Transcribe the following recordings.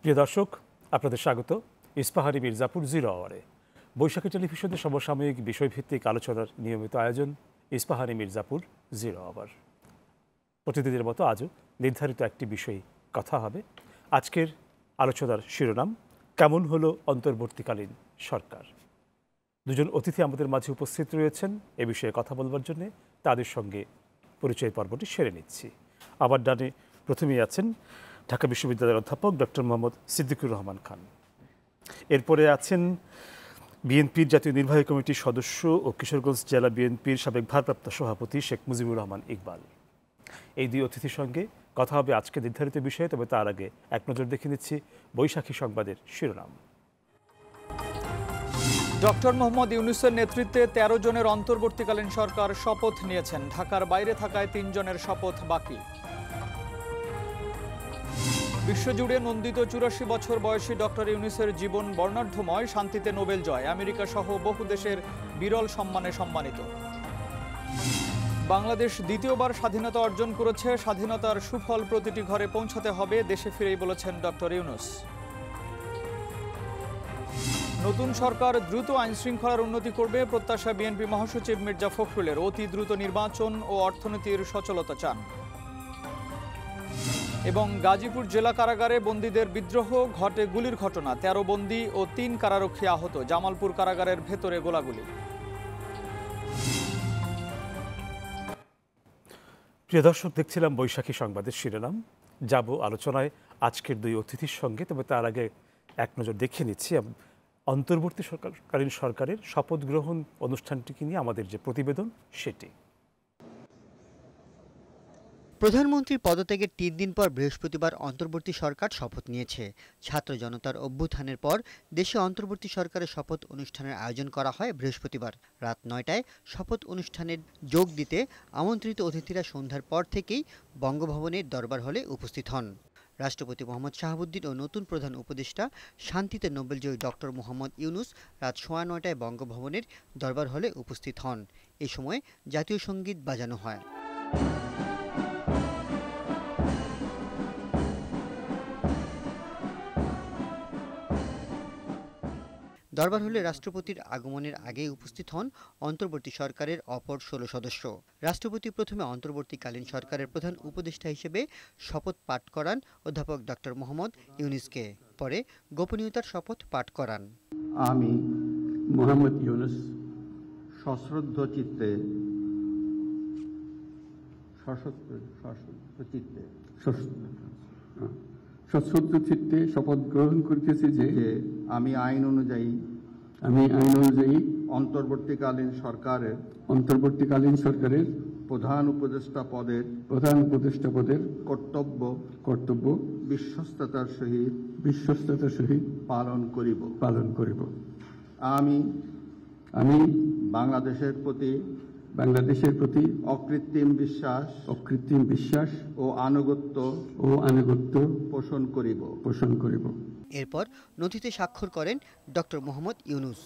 প্রিয় দর্শক, আপনাদের স্বাগত ইস্পাহানি মির্জাপুর 0 আওয়ারে। বৈশাখী টেলিভিশনের সমসাময়িক বিষয়ভিত্তিক আলোচনার নিয়মিত আয়োজন ইস্পাহানি মির্জাপুর 0 আওয়ার। প্রতিদিনের মতো আজও নির্ধারিত একটি বিষয়ে কথা হবে। আজকের আলোচনার শিরোনাম, কেমন হলো অন্তর্বর্তীকালীন সরকার। দুজন অতিথি আমাদের মাঝে উপস্থিত রয়েছেন এ বিষয়ে কথা বলবার জন্য। তাদের সঙ্গে পরিচয় পর্বটি সেরে নিচ্ছি। আমার ডানে প্রথমেই আছেন ঢাকা বিশ্ববিদ্যালয়ের অধ্যাপক ডক্টর মোহাম্মদ সিদ্দিকুর রহমান খান। এরপরে আছেন বিএনপির জাতীয় নির্বাহী কমিটির সদস্য ও কিশোরগঞ্জ জেলা বিএনপির সাবেক ভারপ্রাপ্ত সভাপতি শেখ মুজিবুর রহমান ইকবাল। এই দুই অতিথির সঙ্গে কথা হবে আজকে নির্ধারিত বিষয়ে। তবে তার আগে এক নজর দেখে নিচ্ছি বৈশাখী সংবাদের শিরোনাম। ডক্টর মোহাম্মদ ইউনূসের নেতৃত্বে ১৩ জনের অন্তর্বর্তীকালীন সরকার শপথ নিয়েছেন। ঢাকার বাইরে থাকায় ৩ জনের শপথ বাকি। বিশ্বজুড়ে নন্দিত ৮৪ বছর বয়সী ডক্টর ইউনূসের জীবন বর্ণাঢ্যময়, শান্তিতে নোবেল জয়, আমেরিকা সহ বহু দেশের বিরল সম্মানে সম্মানিত। বাংলাদেশ দ্বিতীয়বার স্বাধীনতা অর্জন করেছে, স্বাধীনতার সুফল প্রতিটি ঘরে পৌঁছাতে হবে, দেশে ফিরেই বলেছেন ডক্টর ইউনূস। নতুন সরকার দ্রুত আইনশৃঙ্খলার উন্নতি করবে, প্রত্যাশা বিএনপি মহাসচিব মির্জা ফখরুলের। অতি দ্রুত নির্বাচন ও অর্থনীতির সচলতা চান। এবং গাজীপুর জেলা কারাগারে বন্দীদের বিদ্রোহ, ঘটে গুলির ঘটনা, ১৩ বন্দী ও ৩ কারারক্ষী আহত, জামালপুর কারাগারের ভেতরে গোলাগুলি। প্রিয় দর্শক, দেখছিলাম বৈশাখী সংবাদের শিরোনাম। যাব আলোচনায় আজকের দুই অতিথির সঙ্গে। তবে তার আগে এক নজর দেখে নিচ্ছি অন্তর্বর্তীকালীন সরকারের শপথ গ্রহণ অনুষ্ঠানটিকে নিয়ে আমাদের যে প্রতিবেদন সেটি। প্রধানমন্ত্রীর পদত্যাগের ৩ দিন পর বৃহস্পতিবার অন্তর্বর্তী সরকার শপথ নিয়েছে। ছাত্র জনতার অভ্যুত্থানের পর দেশে অন্তর্বর্তী সরকারের শপথ অনুষ্ঠানের আয়োজন করা হয় বৃহস্পতিবার রাত ৯টায়। শপথ অনুষ্ঠানে যোগ দিতে আমন্ত্রিত অতিথিরা সন্ধ্যার পর থেকেই বঙ্গভবনের দরবার হলে উপস্থিত হন। রাষ্ট্রপতি মোহাম্মদ শাহাবুদ্দিন ও নতুন প্রধান উপদেষ্টা শান্তিতে নোবেলজয়ী ডক্টর মোহাম্মদ ইউনূস রাত ৯:৩০ বঙ্গভবনের দরবার হলে উপস্থিত হন। এ সময় জাতীয় সঙ্গীত বাজানো হয়। দরবার হলে রাষ্ট্রপতির আগমনের আগে উপস্থিত হন অন্তর্বর্তী সরকারের অপর ১৬ সদস্য। রাষ্ট্রপতি প্রথমে অন্তর্বর্তীকালীন সরকারের প্রধান উপদেষ্টা হিসেবে শপথ পাঠ করান অধ্যাপক ডক্টর মোহাম্মদ ইউনূসকে। পরে গোপনীয়তার শপথ পাঠ করান। আমি মোহাম্মদ ইউনূস সশ্রদ্ধ চিত্তে শপথ গ্রহণ করিতেছি যে আমি আইন অনুযায়ী অন্তর্বর্তীকালীন সরকারের প্রধান উপদেষ্টা পদের কর্তব্য বিশ্বস্ততার সহিত পালন করিব। আমি বাংলাদেশের প্রতি অকৃত্রিম বিশ্বাস ও আনুগত্য পোষণ করিব। এরপর নথিতে স্বাক্ষর করেন ডক্টর মোহাম্মদ ইউনূস।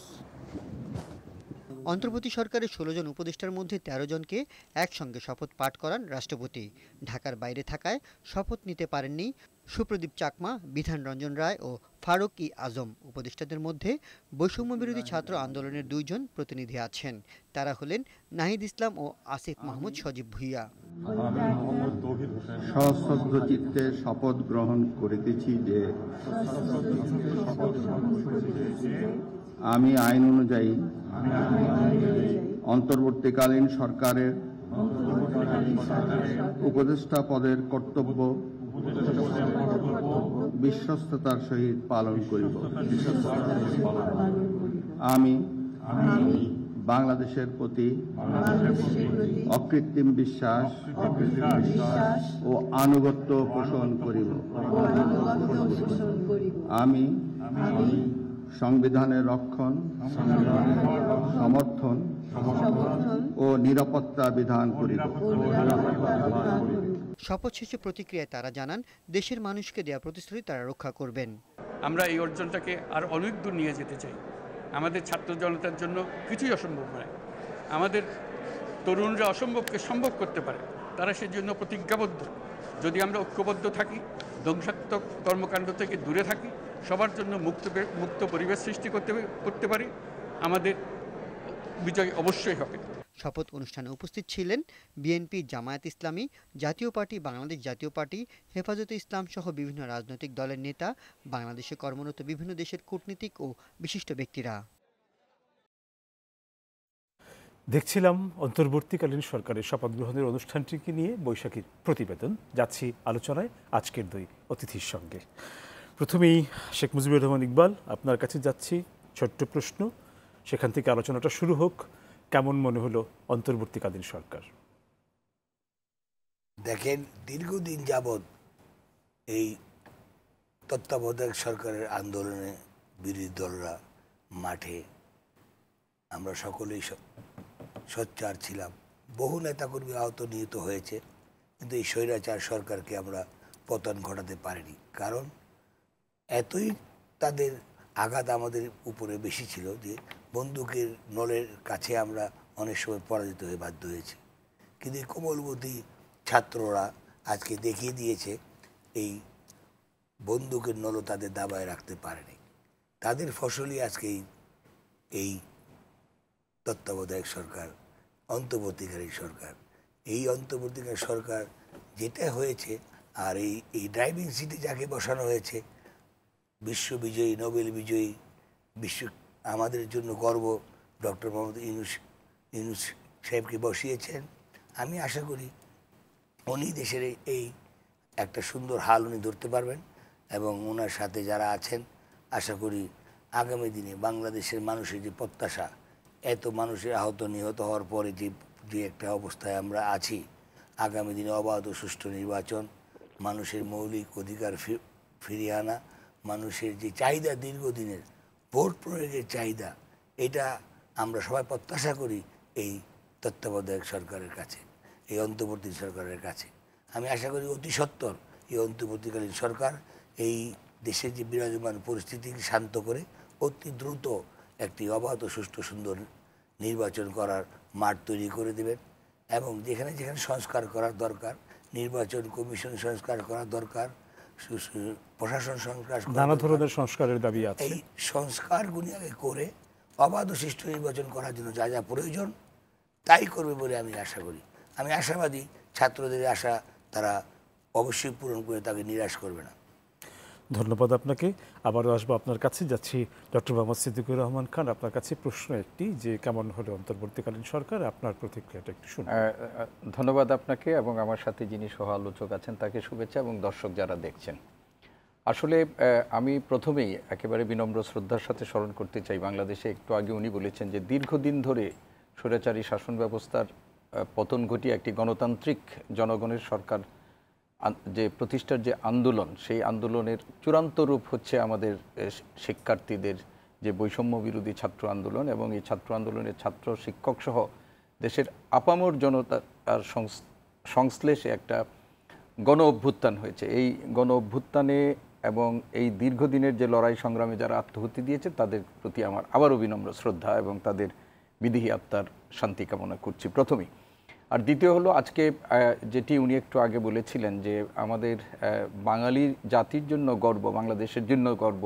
অন্তর্বর্তী সরকারের ১৬ জন উপদেষ্টার মধ্যে ১৩ জনকে একসঙ্গে শপথ পাঠ করান রাষ্ট্রপতি। ঢাকার বাইরে থাকায় শপথ নিতে পারেননি সুপ্রদীপ চাকমা, বিধান রঞ্জন রায় ও ফারুক ই আজম। উপদেষ্টাদের মধ্যে বৈষম্য বিরোধী ছাত্র আন্দোলনের ২ জন প্রতিনিধি আছেন। তারা হলেন নাহিদ ইসলাম ও আসিফ মাহমুদ সজীব ভুইয়া। সশ্রদ্ধ চিত্তে শপথ গ্রহণ করিতেছি যে আমি আইন অনুযায়ী অন্তর্বর্তীকালীন সরকারের উপদেষ্টা পদের কর্তব্য বিশ্বস্ততার সহিত পালন করিব। আমি বাংলাদেশের প্রতি অকৃত্রিম বিশ্বাস ও আনুগত্য পোষণ করিব। আমি সংবিধানের রক্ষণ, সমর্থন ও নিরাপত্তা বিধান করিব। শপথ শেষে প্রতিক্রিয়ায় তারা জানান, দেশের মানুষকে দেয়া প্রতিশ্রুতি তারা রক্ষা করবেন। আমরা এই অর্জনটাকে আর অনেক দূর নিয়ে যেতে চাই। আমাদের ছাত্র জনতার জন্য কিছুই অসম্ভব নয়। আমাদের তরুণরা অসম্ভবকে সম্ভব করতে পারে, তারা সেজন্য প্রতিজ্ঞাবদ্ধ। যদি আমরা ঐক্যবদ্ধ থাকি, ধ্বংসাত্মক কর্মকাণ্ড থেকে দূরে থাকি, সবার জন্য মুক্ত পরিবেশ সৃষ্টি করতে পারি, আমাদের বিজয় অবশ্যই হবে। শপথ অনুষ্ঠানে উপস্থিত ছিলেন বিএনপি, জামায়াত ইসলামী, জাতীয় পার্টি, বাংলাদেশ জাতীয় পার্টি, হেফাজতে ইসলাম সহ বিভিন্ন রাজনৈতিক দলের নেতা, বাংলাদেশে কর্মরত বিভিন্ন দেশের কূটনীতিক ও বিশিষ্ট ব্যক্তিরা। দেখছিলাম অন্তর্বর্তীকালীন সরকারের শপথ গ্রহণের অনুষ্ঠানটিকে নিয়ে বৈশাখীর প্রতিবেদন। যাচ্ছি আলোচনায় আজকের দুই অতিথির সঙ্গে। প্রথমেই শেখ মুজিবুর রহমান ইকবাল, আপনার কাছে যাচ্ছি। ছোট্ট প্রশ্ন, সেখান থেকে আলোচনাটা শুরু হোক। কেমন মনে হলো অন্তর্বর্তীকালীন সরকার? দেখেন, দীর্ঘদিন যাবৎ এই তত্ত্বাবধায়ক সরকারের আন্দোলনে বিরোধী দলরা মাঠে, আমরা সকলেই সোচ্চার ছিলাম। বহু নেতাকর্মী আহত নিহত হয়েছে, কিন্তু এই স্বৈরাচার সরকারকে আমরা পতন ঘটাতে পারিনি। কারণ এতই তাদের আঘাত আমাদের উপরে বেশি ছিল যে বন্দুকের নলের কাছে আমরা অনেক সময় পরাজিত হয়ে বাধ্য হয়েছি। কিন্তু এই কোমলবতী ছাত্ররা আজকে দেখিয়ে দিয়েছে এই বন্দুকের নলও তাদের দাবায় রাখতে পারেনি। তাদের ফসলই আজকে এই তত্ত্বাবধায়ক সরকার, অন্তর্বর্তীকালীন সরকার। এই অন্তর্বর্তীকালীন সরকার যেটা হয়েছে, আর এই ড্রাইভিং সিটে যাকে বসানো হয়েছে, বিশ্ববিজয়ী, নোবেল বিজয়ী, আমাদের জন্য গর্ব ডক্টর মোহাম্মদ ইউনূস সাহেবকে বসিয়েছেন। আমি আশা করি উনি দেশের এই একটা সুন্দর হাল উনি ধরতে পারবেন, এবং ওনার সাথে যারা আছেন আশা করি আগামী দিনে বাংলাদেশের মানুষের যে প্রত্যাশা, এত মানুষের আহত নিহত হওয়ার পরে যে একটা অবস্থায় আমরা আছি, আগামী দিনে অবাধ ও সুষ্ঠু নির্বাচন, মানুষের মৌলিক অধিকার ফিরিয়ে আনা, মানুষের যে চাহিদা দীর্ঘদিনের ভোট প্রয়োগের চাহিদা, এটা আমরা সবাই প্রত্যাশা করি এই তত্ত্বাবধায়ক সরকারের কাছে, এই অন্তর্বর্তী সরকারের কাছে। আমি আশা করি অতি সত্বর এই অন্তর্বর্তীকালীন সরকার এই দেশের যে বিরাজমান পরিস্থিতিকে শান্ত করে অতি দ্রুত একটি অবাধ ও সুষ্ঠু সুন্দর নির্বাচন করার মাঠ তৈরি করে দেবেন, এবং যেখানে যেখানে সংস্কার করার দরকার, নির্বাচন কমিশন সংস্কার করা দরকার, প্রশাসন সংস্কার, নানা ধরনের সংস্কারের দাবি আছে। এই সংস্কারগুলি আগে করে অবাধ ও সুষ্ঠু নির্বাচন করার জন্য যা যা প্রয়োজন তাই করবে বলে আমি আশা করি। আমি আশাবাদী ছাত্রদের আশা তারা অবশ্যই পূরণ করে, তাকে নিরাশ করবে না। ধন্যবাদ আপনাকে। আবারও আসবো আপনার কাছে। যাচ্ছি ডক্টর মোহাম্মদ সিদ্দিকুর রহমান খান, আপনার কাছে প্রশ্ন একটি, যে কেমন হলো অন্তর্বর্তীকালীন সরকার, আপনার প্রতিক্রিয়াটা একটু শুনুন। ধন্যবাদ আপনাকে এবং আমার সাথে যিনি সহ আলোচক আছেন তাকে শুভেচ্ছা, এবং দর্শক যারা দেখছেন। আসলে আমি প্রথমেই একেবারে বিনম্র শ্রদ্ধার সাথে স্মরণ করতে চাই, বাংলাদেশে একটু আগে উনি বলেছেন যে দীর্ঘদিন ধরে স্বৈরাচারী শাসন ব্যবস্থার পতন ঘটিয়ে একটি গণতান্ত্রিক জনগণের সরকার যে প্রতিষ্ঠার যে আন্দোলন, সেই আন্দোলনের চূড়ান্ত রূপ হচ্ছে আমাদের শিক্ষার্থীদের যে বৈষম্য বিরোধী ছাত্র আন্দোলন, এবং এই ছাত্র আন্দোলনের ছাত্র শিক্ষক সহ দেশের আপামর জনতার সংশ্লেষে একটা গণ অভ্যুত্থান হয়েছে। এই গণ অভ্যুত্থানে এবং এই দীর্ঘদিনের যে লড়াই সংগ্রামে যারা আত্মহত্যা দিয়েছে তাদের প্রতি আমার আবারও বিনম্র শ্রদ্ধা এবং তাদের বিদেহী আত্মার শান্তি কামনা করছি প্রথমেই। আর দ্বিতীয় হলো, আজকে যেটি উনি একটু আগে বলেছিলেন যে আমাদের বাঙালি জাতির জন্য গর্ব, বাংলাদেশের জন্য গর্ব,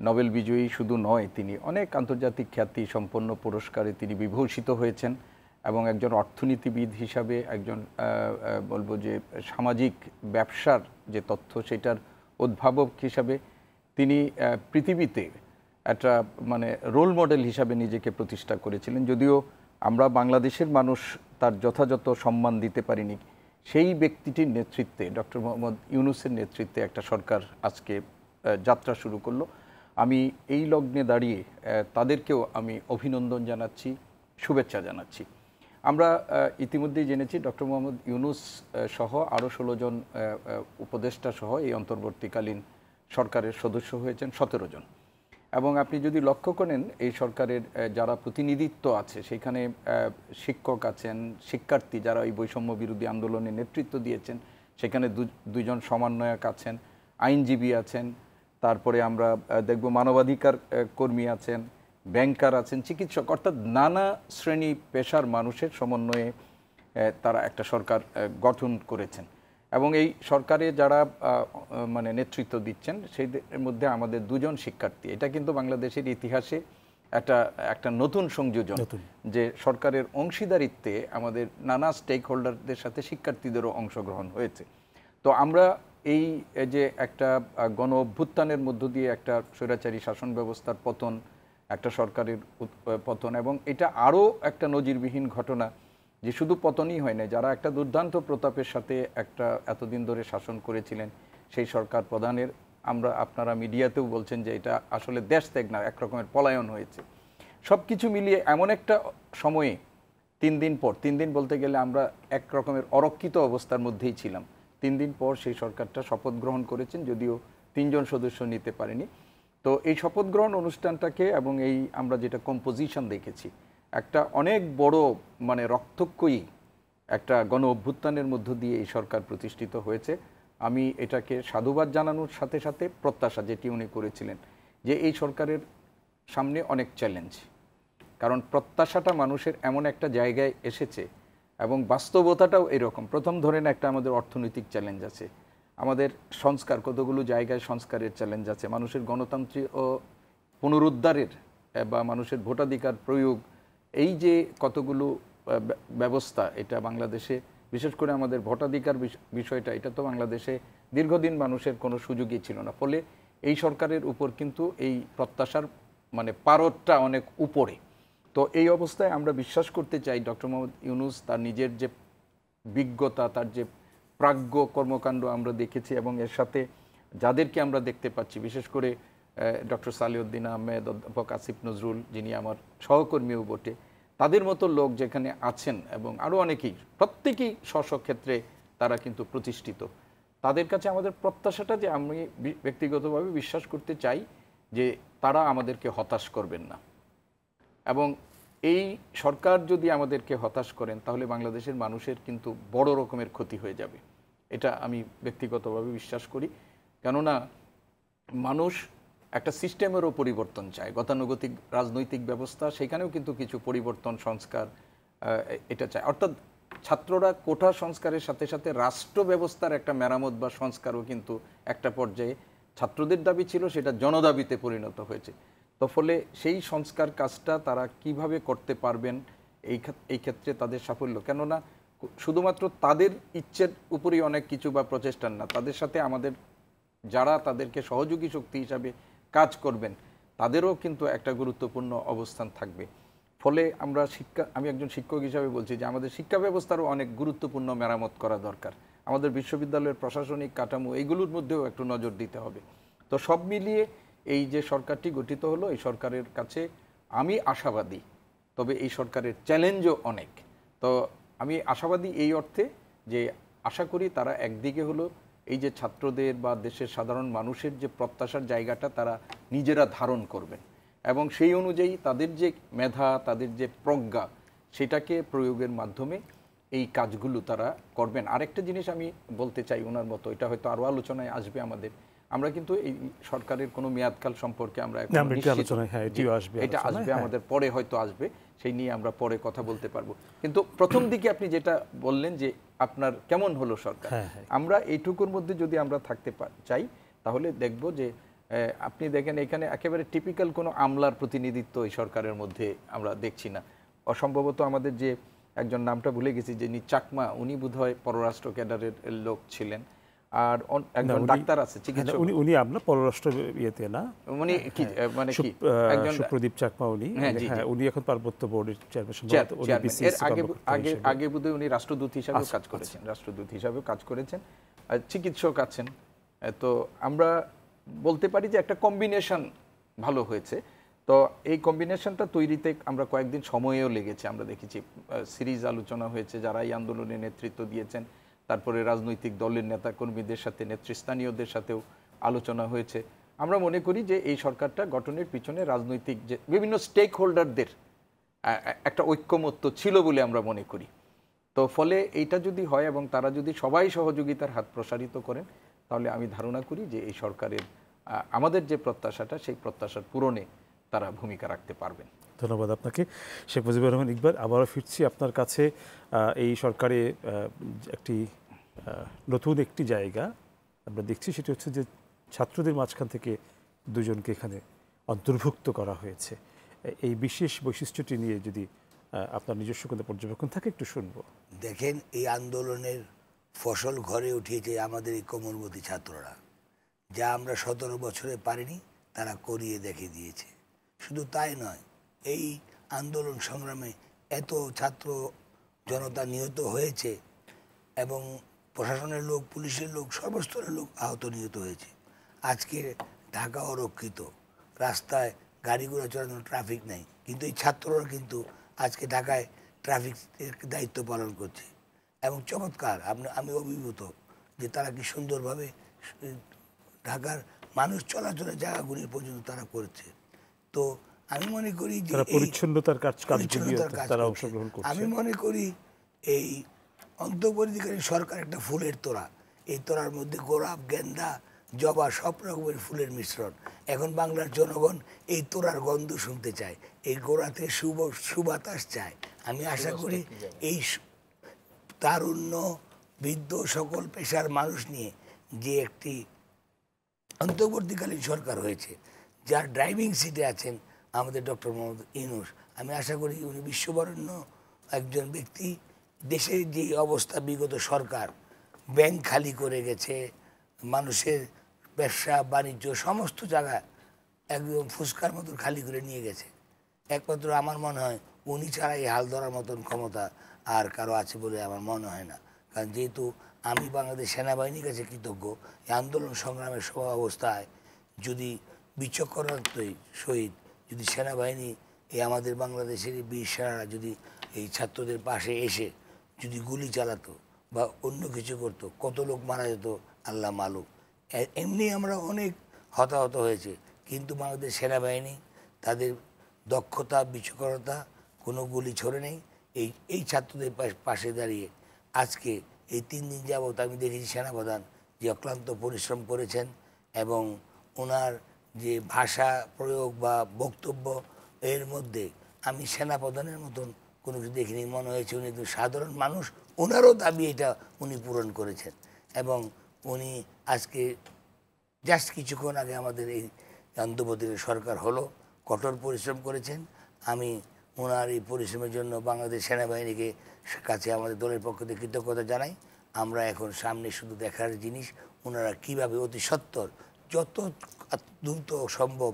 নোবেল বিজয়ী শুধু নয়, তিনি অনেক আন্তর্জাতিক খ্যাতি সম্পন্ন পুরস্কারে তিনি বিভূষিত হয়েছেন, এবং একজন অর্থনীতিবিদ হিসাবে, একজন বলবো যে সামাজিক ব্যবসার যে তথ্য সেটার উদ্ভাবক হিসাবে তিনি পৃথিবীতে একটা মানে রোল মডেল হিসাবে নিজেকে প্রতিষ্ঠা করেছিলেন। যদিও আমরা বাংলাদেশের মানুষ তার যথাযথ সম্মান দিতে পারিনি, সেই ব্যক্তিটির নেতৃত্বে, ডক্টর মোহাম্মদ ইউনূসের নেতৃত্বে একটা সরকার আজকে যাত্রা শুরু করলো। আমি এই লগ্নে দাঁড়িয়ে তাদেরকেও আমি অভিনন্দন জানাচ্ছি, শুভেচ্ছা জানাচ্ছি। আমরা ইতিমধ্যেই জেনেছি ডক্টর মোহাম্মদ ইউনূস সহ আরও 16 জন উপদেষ্টা সহ এই অন্তর্বর্তীকালীন সরকারের সদস্য হয়েছেন 17 জন। এবং আপনি যদি লক্ষ্য করেন এই সরকারের যারা প্রতিনিধিত্ব আছে সেখানে শিক্ষক আছেন, শিক্ষার্থী যারা এই বৈষম্য বিরোধী আন্দোলনে নেতৃত্ব দিয়েছেন সেখানে দুজন সমন্বয়ক আছেন, আইনজীবী আছেন, তারপরে আমরা দেখব মানবাধিকার কর্মী আছেন, ব্যাংকার আছেন, চিকিৎসক, অর্থাৎ নানা শ্রেণী পেশার মানুষের সমন্বয়ে তারা একটা সরকার গঠন করেছেন। এবং এই সরকারে যারা মানে নেতৃত্ব দিচ্ছেন সেই মধ্যে আমাদের দুজন শিক্ষার্থী, এটা কিন্তু বাংলাদেশের ইতিহাসে একটা নতুন সংযোজন যে সরকারের অংশীদারিত্বে আমাদের নানা স্টেক হোল্ডারদের সাথে শিক্ষার্থীদেরও অংশগ্রহণ হয়েছে। তো আমরা এই যে একটা গণ অভ্যুত্থানের মধ্য দিয়ে একটা স্বৈরাচারী শাসন ব্যবস্থার পতন, একটা সরকারের পতন, এবং এটা আরও একটা নজিরবিহীন ঘটনা যে শুধু পতনই হয় না, যারা একটা দুর্দান্ত প্রতাপের সাথে একটা এতদিন ধরে শাসন করেছিলেন সেই সরকার প্রধানের আপনারা মিডিয়াতেও বলছেন যে এটা আসলে দেশ ত্যাগ না, একরকমের পলায়ন হয়েছে। সব কিছু মিলিয়ে এমন একটা সময়ে 3 দিন পর, 3 দিন বলতে গেলে আমরা এক রকমের অরক্ষিত অবস্থার মধ্যেই ছিলাম, 3 দিন পর সেই সরকারটা শপথ গ্রহণ করেছেন, যদিও 3 জন সদস্য নিতে পারেনি। তো এই শপথ গ্রহণ অনুষ্ঠানটাকে এবং এই আমরা যেটা কম্পোজিশন দেখেছি, একটা অনেক বড় মানে রক্তক্ষয়ী একটা গণ অভ্যুত্থানের মধ্য দিয়ে এই সরকার প্রতিষ্ঠিত হয়েছে। আমি এটাকে সাধুবাদ জানানোর সাথে সাথে প্রত্যাশা যেটি উনি করেছিলেন যে এই সরকারের সামনে অনেক চ্যালেঞ্জ, কারণ প্রত্যাশাটা মানুষের এমন একটা জায়গায় এসেছে এবং বাস্তবতাটাও এরকম। প্রথম ধরেন একটা আমাদের অর্থনৈতিক চ্যালেঞ্জ আছে, আমাদের সংস্কার, কতগুলো জায়গায় সংস্কারের চ্যালেঞ্জ আছে, মানুষের গণতান্ত্রিক ও পুনরুদ্ধারের বা মানুষের ভোটাধিকার প্রয়োগ, এই যে কতগুলো ব্যবস্থা, এটা বাংলাদেশে বিশেষ করে আমাদের ভোটাধিকার বিষয়টা, এটা তো বাংলাদেশে দীর্ঘদিন মানুষের কোনো সুযোগই ছিল না। ফলে এই সরকারের উপর কিন্তু এই প্রত্যাশার মানে পারদটা অনেক উপরে। তো এই অবস্থায় আমরা বিশ্বাস করতে চাই ডক্টর মোহাম্মদ ইউনূস তার নিজের যে বিজ্ঞতা, তার যে প্রাজ্ঞ কর্মকাণ্ড আমরা দেখেছি এবং এর সাথে যাদেরকে আমরা দেখতে পাচ্ছি, বিশেষ করে ডক্টর সালেউদ্দিন আহমেদ, অধ্যাপক আসিফ নজরুল যিনি আমার সহকর্মীও বটে, তাদের মতো লোক যেখানে আছেন এবং আরও অনেকেই, প্রত্যেকেই স্ব ক্ষেত্রে তারা কিন্তু প্রতিষ্ঠিত। তাদের কাছে আমাদের প্রত্যাশাটা যে আমি ব্যক্তিগতভাবে বিশ্বাস করতে চাই যে তারা আমাদেরকে হতাশ করবেন না, এবং এই সরকার যদি আমাদেরকে হতাশ করেন তাহলে বাংলাদেশের মানুষের কিন্তু বড় রকমের ক্ষতি হয়ে যাবে, এটা আমি ব্যক্তিগতভাবে বিশ্বাস করি। কেননা মানুষ একটা সিস্টেমেরও পরিবর্তন চায়, গতানুগতিক রাজনৈতিক ব্যবস্থা, সেখানেও কিন্তু কিছু পরিবর্তন সংস্কার এটা চায়। অর্থাৎ ছাত্ররা কোটা সংস্কারের সাথে সাথে রাষ্ট্র ব্যবস্থার একটা মেরামত বা সংস্কারও কিন্তু একটা পর্যায়ে ছাত্রদের দাবি ছিল, সেটা জনদাবিতে পরিণত হয়েছে। তো ফলে সেই সংস্কার কাজটা তারা কিভাবে করতে পারবেন এই ক্ষেত্রে তাদের সাফল্য, কেননা শুধুমাত্র তাদের ইচ্ছের উপরই অনেক কিছু বা প্রচেষ্টার না, তাদের সাথে আমাদের যারা তাদেরকে সহযোগী শক্তি হিসাবে কাজ করবেন তাদেরও কিন্তু একটা গুরুত্বপূর্ণ অবস্থান থাকবে। ফলে আমরা আমি একজন শিক্ষক হিসাবে বলছি যে আমাদের শিক্ষা ব্যবস্থারও অনেক গুরুত্বপূর্ণ মেরামত করা দরকার, আমাদের বিশ্ববিদ্যালয়ের প্রশাসনিক কাঠামো এইগুলোর মধ্যেও একটু নজর দিতে হবে। তো সব মিলিয়ে এই যে সরকারটি গঠিত হলো, এই সরকারের কাছে আমি আশাবাদী, তবে এই সরকারের চ্যালেঞ্জও অনেক। তো আমি আশাবাদী এই অর্থে যে আশা করি তারা একদিকে হলো এই যে ছাত্রদের বা দেশের সাধারণ মানুষের যে প্রত্যাশার জায়গাটা তারা নিজেরা ধারণ করবেন এবং সেই অনুযায়ী তাদের যে মেধা, তাদের যে প্রজ্ঞা, সেটাকে প্রয়োগের মাধ্যমে এই কাজগুলো তারা করবেন। আরেকটা জিনিস আমি বলতে চাই ওনার মতো, এটা হয়তো আরও আলোচনায় আসবে আমাদের, আমরা কিন্তু এই সরকারের কোনো মেয়াদকাল সম্পর্কে আমরা এটা আসবে আমাদের পরে, হয়তো আসবে, সেই নিয়ে আমরা পরে কথা বলতে পারবো। কিন্তু প্রথম দিকে আপনি যেটা বললেন যে আপনার কেমন হলো সরকার, আমরা এইটুকুর মধ্যে যদি আমরা থাকতে চাই তাহলে দেখব যে আপনি দেখেন এখানে একেবারে টিপিক্যাল কোনো আমলার প্রতিনিধিত্ব এই সরকারের মধ্যে আমরা দেখছি না। অসম্ভবত আমাদের যে একজন নামটা ভুলে গেছি, যিনি চাকমা, উনি বোধহয় পররাষ্ট্র ক্যাডারের লোক ছিলেন, আর একজন ডাক্তার আছে চিকিৎসক, উনি আপনার পররাষ্ট্র ইয়েতে না, উনি কি মানে কি একজন সুপ্রদীপ চাকমা, উনি এখন পার্বত্য বোর্ডের চেয়ারম্যান। আগে বোধহয় উনি রাষ্ট্রদূত হিসাবেও কাজ করেছেন, রাষ্ট্রদূত হিসাবেও কাজ করেছেন, চিকিৎসক আছেন। তো আমরা বলতে পারি যে একটা কম্বিনেশন ভালো হয়েছে। তো এই কম্বিনেশনটা তৈরিতে আমরা কয়েকদিন সময়ও লেগেছে, আমরা দেখেছি সিরিজ আলোচনা হয়েছে, যারা এই আন্দোলনে নেতৃত্ব দিয়েছেন, তারপরে রাজনৈতিক দলের নেতাকর্মীদের সাথে, নেতৃস্থানীয়দের সাথেও আলোচনা হয়েছে। আমরা মনে করি যে এই সরকারটা গঠনের পিছনে রাজনৈতিক যে বিভিন্ন স্টেক হোল্ডারদের একটা ঐক্যমত্য ছিল বলে আমরা মনে করি। তো ফলে এইটা যদি হয় এবং তারা যদি সবাই সহযোগিতার হাত প্রসারিত করেন, তাহলে আমি ধারণা করি যে এই সরকারের আমাদের যে প্রত্যাশাটা, সেই প্রত্যাশার পূরণে তারা ভূমিকা রাখতে পারবেন। ধন্যবাদ আপনাকে শেখ মুজিবুর রহমান ইকবাল। আবারও ফিরছি আপনার কাছে। এই সরকারে একটি নতুন একটি জায়গা আমরা দেখছি, সেটি হচ্ছে যে ছাত্রদের মাঝখান থেকে দুজনকে এখানে অন্তর্ভুক্ত করা হয়েছে। এই বিশেষ বৈশিষ্ট্যটি নিয়ে যদি আপনার নিজস্ব কোনো পর্যবেক্ষণ থাকে একটু শুনবো। দেখেন, এই আন্দোলনের ফসল ঘরে উঠিয়েছে আমাদের এই কোমলমতি ছাত্ররা। যা আমরা 17 বছরে পারিনি তারা করিয়ে দেখিয়ে দিয়েছে। শুধু তাই নয়, এই আন্দোলন সংগ্রামে এত ছাত্র জনতা নিহত হয়েছে এবং প্রশাসনের লোক, পুলিশের লোক, সর্বস্তরের লোক আহত নিহত হয়েছে। আজকে ঢাকা অরক্ষিত, রাস্তায় গাড়ি ঘোড়া চলাচল, ট্রাফিক নেই, কিন্তু এই ছাত্ররা কিন্তু আজকে ঢাকায় ট্রাফিকের দায়িত্ব পালন করছে এবং চমৎকার। আমি অভিভূত যে তারা কি সুন্দরভাবে ঢাকার মানুষ চলাচলের জায়গাগুলি পর্যন্ত তারা করেছে। তো আমি মনে করি যে পরিচ্ছন্নতার কাজ তারা অংশগ্রহণ করছে। আমি মনে করি এই অন্তর্বর্তীকালীন সরকার একটা ফুলের তোড়া, এই তোড়ার মধ্যে গোলাপ, গেন্দা, জবা, সব রকমের ফুলের মিশ্রণ। এখন বাংলার জনগণ এই তোড়ার গন্ধ শুনতে চায়, এই গোড়াতে সুবাতাস চায়। আমি আশা করি এই তারুণ্য, বৃদ্ধ, সকল পেশার মানুষ নিয়ে যে একটি অন্তর্বর্তীকালীন সরকার হয়েছে, যার ড্রাইভিং সিটে আছেন আমাদের ডক্টর মোহাম্মদ ইউনূস, আমি আশা করি উনি বিশ্ববরেণ্য একজন ব্যক্তি। দেশের যে অবস্থা, বিগত সরকার ব্যাংক খালি করে গেছে, মানুষের ব্যবসা বাণিজ্য সমস্ত জায়গায় একদম ফুসকার মতন খালি করে নিয়ে গেছে। একমাত্র আমার মনে হয় উনি ছাড়া এই হাল ধরার মতন ক্ষমতা আর কারো আছে বলে আমার মনে হয় না। কারণ যেহেতু আমি বাংলাদেশ সেনাবাহিনীর কাছে কৃতজ্ঞ, এই আন্দোলন সংগ্রামের সব অবস্থায় যদি বিচক্ষণতার সহিত যদি সেনাবাহিনী, এই আমাদের বাংলাদেশের বীর সেনারা যদি এই ছাত্রদের পাশে এসে যদি গুলি চালাতো বা অন্য কিছু করতো, কত লোক মারা যেত আল্লাহ মালুম। এমনি আমরা অনেক হতাহত হয়েছে, কিন্তু বাংলাদেশ সেনাবাহিনী তাদের দক্ষতা, বিচক্ষণতা, কোনো গুলি ছড়ে নেই। এই ছাত্রদের পাশে দাঁড়িয়ে আজকে এই 3 দিন যাবৎ আমি দেখেছি সেনাপ্রধান যে অক্লান্ত পরিশ্রম করেছেন এবং ওনার যে ভাষা প্রয়োগ বা বক্তব্য, এর মধ্যে আমি সেনাপ্রধানের মতন কোনো কিছু দেখিনি। মনে হয়েছে উনি একজন সাধারণ মানুষ, ওনারও দাবি এটা উনি পূরণ করেছেন। এবং উনি আজকে জাস্ট কিছুক্ষণ আগে আমাদের এই অন্তর্বর্তীকালীন সরকার হলো, কঠোর পরিশ্রম করেছেন। আমি ওনার এই পরিশ্রমের জন্য বাংলাদেশ সেনাবাহিনীকে কাছে আমাদের দলের পক্ষ থেকে কৃতজ্ঞতা জানাই। আমরা এখন সামনে শুধু দেখার জিনিস ওনারা কীভাবে অতি সত্বর, যত দ্রুত সম্ভব,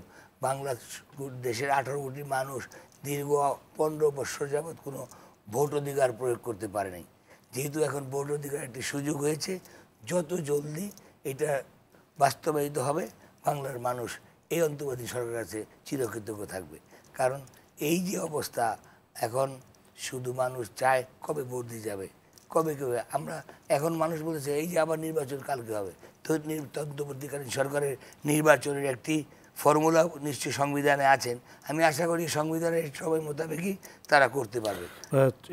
দেশের 18 কোটি মানুষ দীর্ঘ 15 বছর যাবৎ কোনো ভোট অধিকার প্রয়োগ করতে পারে নাই। যেহেতু এখন ভোট অধিকার একটি সুযোগ হয়েছে, যত জলদি এটা বাস্তবায়িত হবে বাংলার মানুষ এই অন্তর্বর্তী সরকারের কাছে চিরকৃতজ্ঞ থাকবে। কারণ এই যে অবস্থা এখন, শুধু মানুষ চায় কবে ভোট দিয়ে যাবে, কবে আমরা এখন মানুষ বলেছে এই যে আবার নির্বাচন কালকে হবে। তো অন্তর্বর্তীকালীন সরকারের নির্বাচনের একটি ফর্মুলা নিশ্চয়ই সংবিধানে আছেন। আমি আশা করি সংবিধানের সবাই মোতাবেকই তারা করতে পারবে।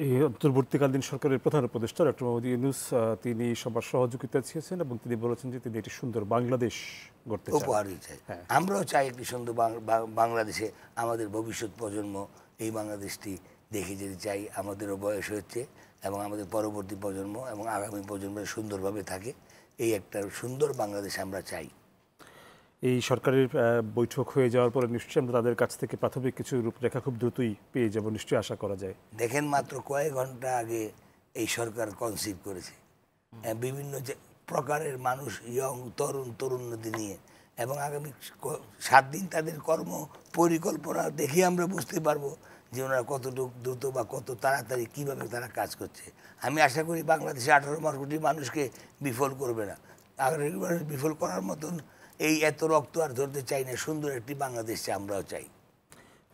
এই অন্তর্বর্তীকালীন সরকারের প্রধান উপদেষ্টা ডক্টর মোহাম্মদ ইউনূস তিনি সবার সহযোগিতা চেয়েছেন এবং তিনি বলেছেন যে তিনি একটি সুন্দর বাংলাদেশ গড়তে উপহার চাই। আমরাও চাই একটি সুন্দর বাংলাদেশে আমাদের ভবিষ্যৎ প্রজন্ম এই বাংলাদেশটি দেখে যেতে চাই। আমাদেরও বয়স হচ্ছে এবং আমাদের পরবর্তী প্রজন্ম এবং আগামী প্রজন্ম সুন্দরভাবে থাকে, এই একটা সুন্দর বাংলাদেশ আমরা চাই। এই সরকারের বৈঠক হয়ে যাওয়ার পরে নিশ্চয়ই আমরা তাদের কাছ থেকে প্রাথমিক কিছু রূপরেখা খুব দ্রুতই পেয়ে যাব, নিশ্চয়ই আশা করা যায়। দেখেন, মাত্র কয়েক ঘন্টা আগে এই সরকার কনসিভ করেছে বিভিন্ন প্রকারের মানুষ, ইয়ং তরুণদের নিয়ে, এবং আগামী 7 দিন তাদের কর্ম পরিকল্পনা দেখে আমরা বুঝতে পারবো যে ওনারা কতটুকু দ্রুত বা কত তাড়াতাড়ি কীভাবে তারা কাজ করছে। আমি আশা করি বাংলাদেশে 18 কোটি মানুষকে বিফল করবে না। মানুষ বিফল করার মতন এই এত রক্ত আর ধরতে চাই না, সুন্দর একটি বাংলাদেশ আমরাও চাই।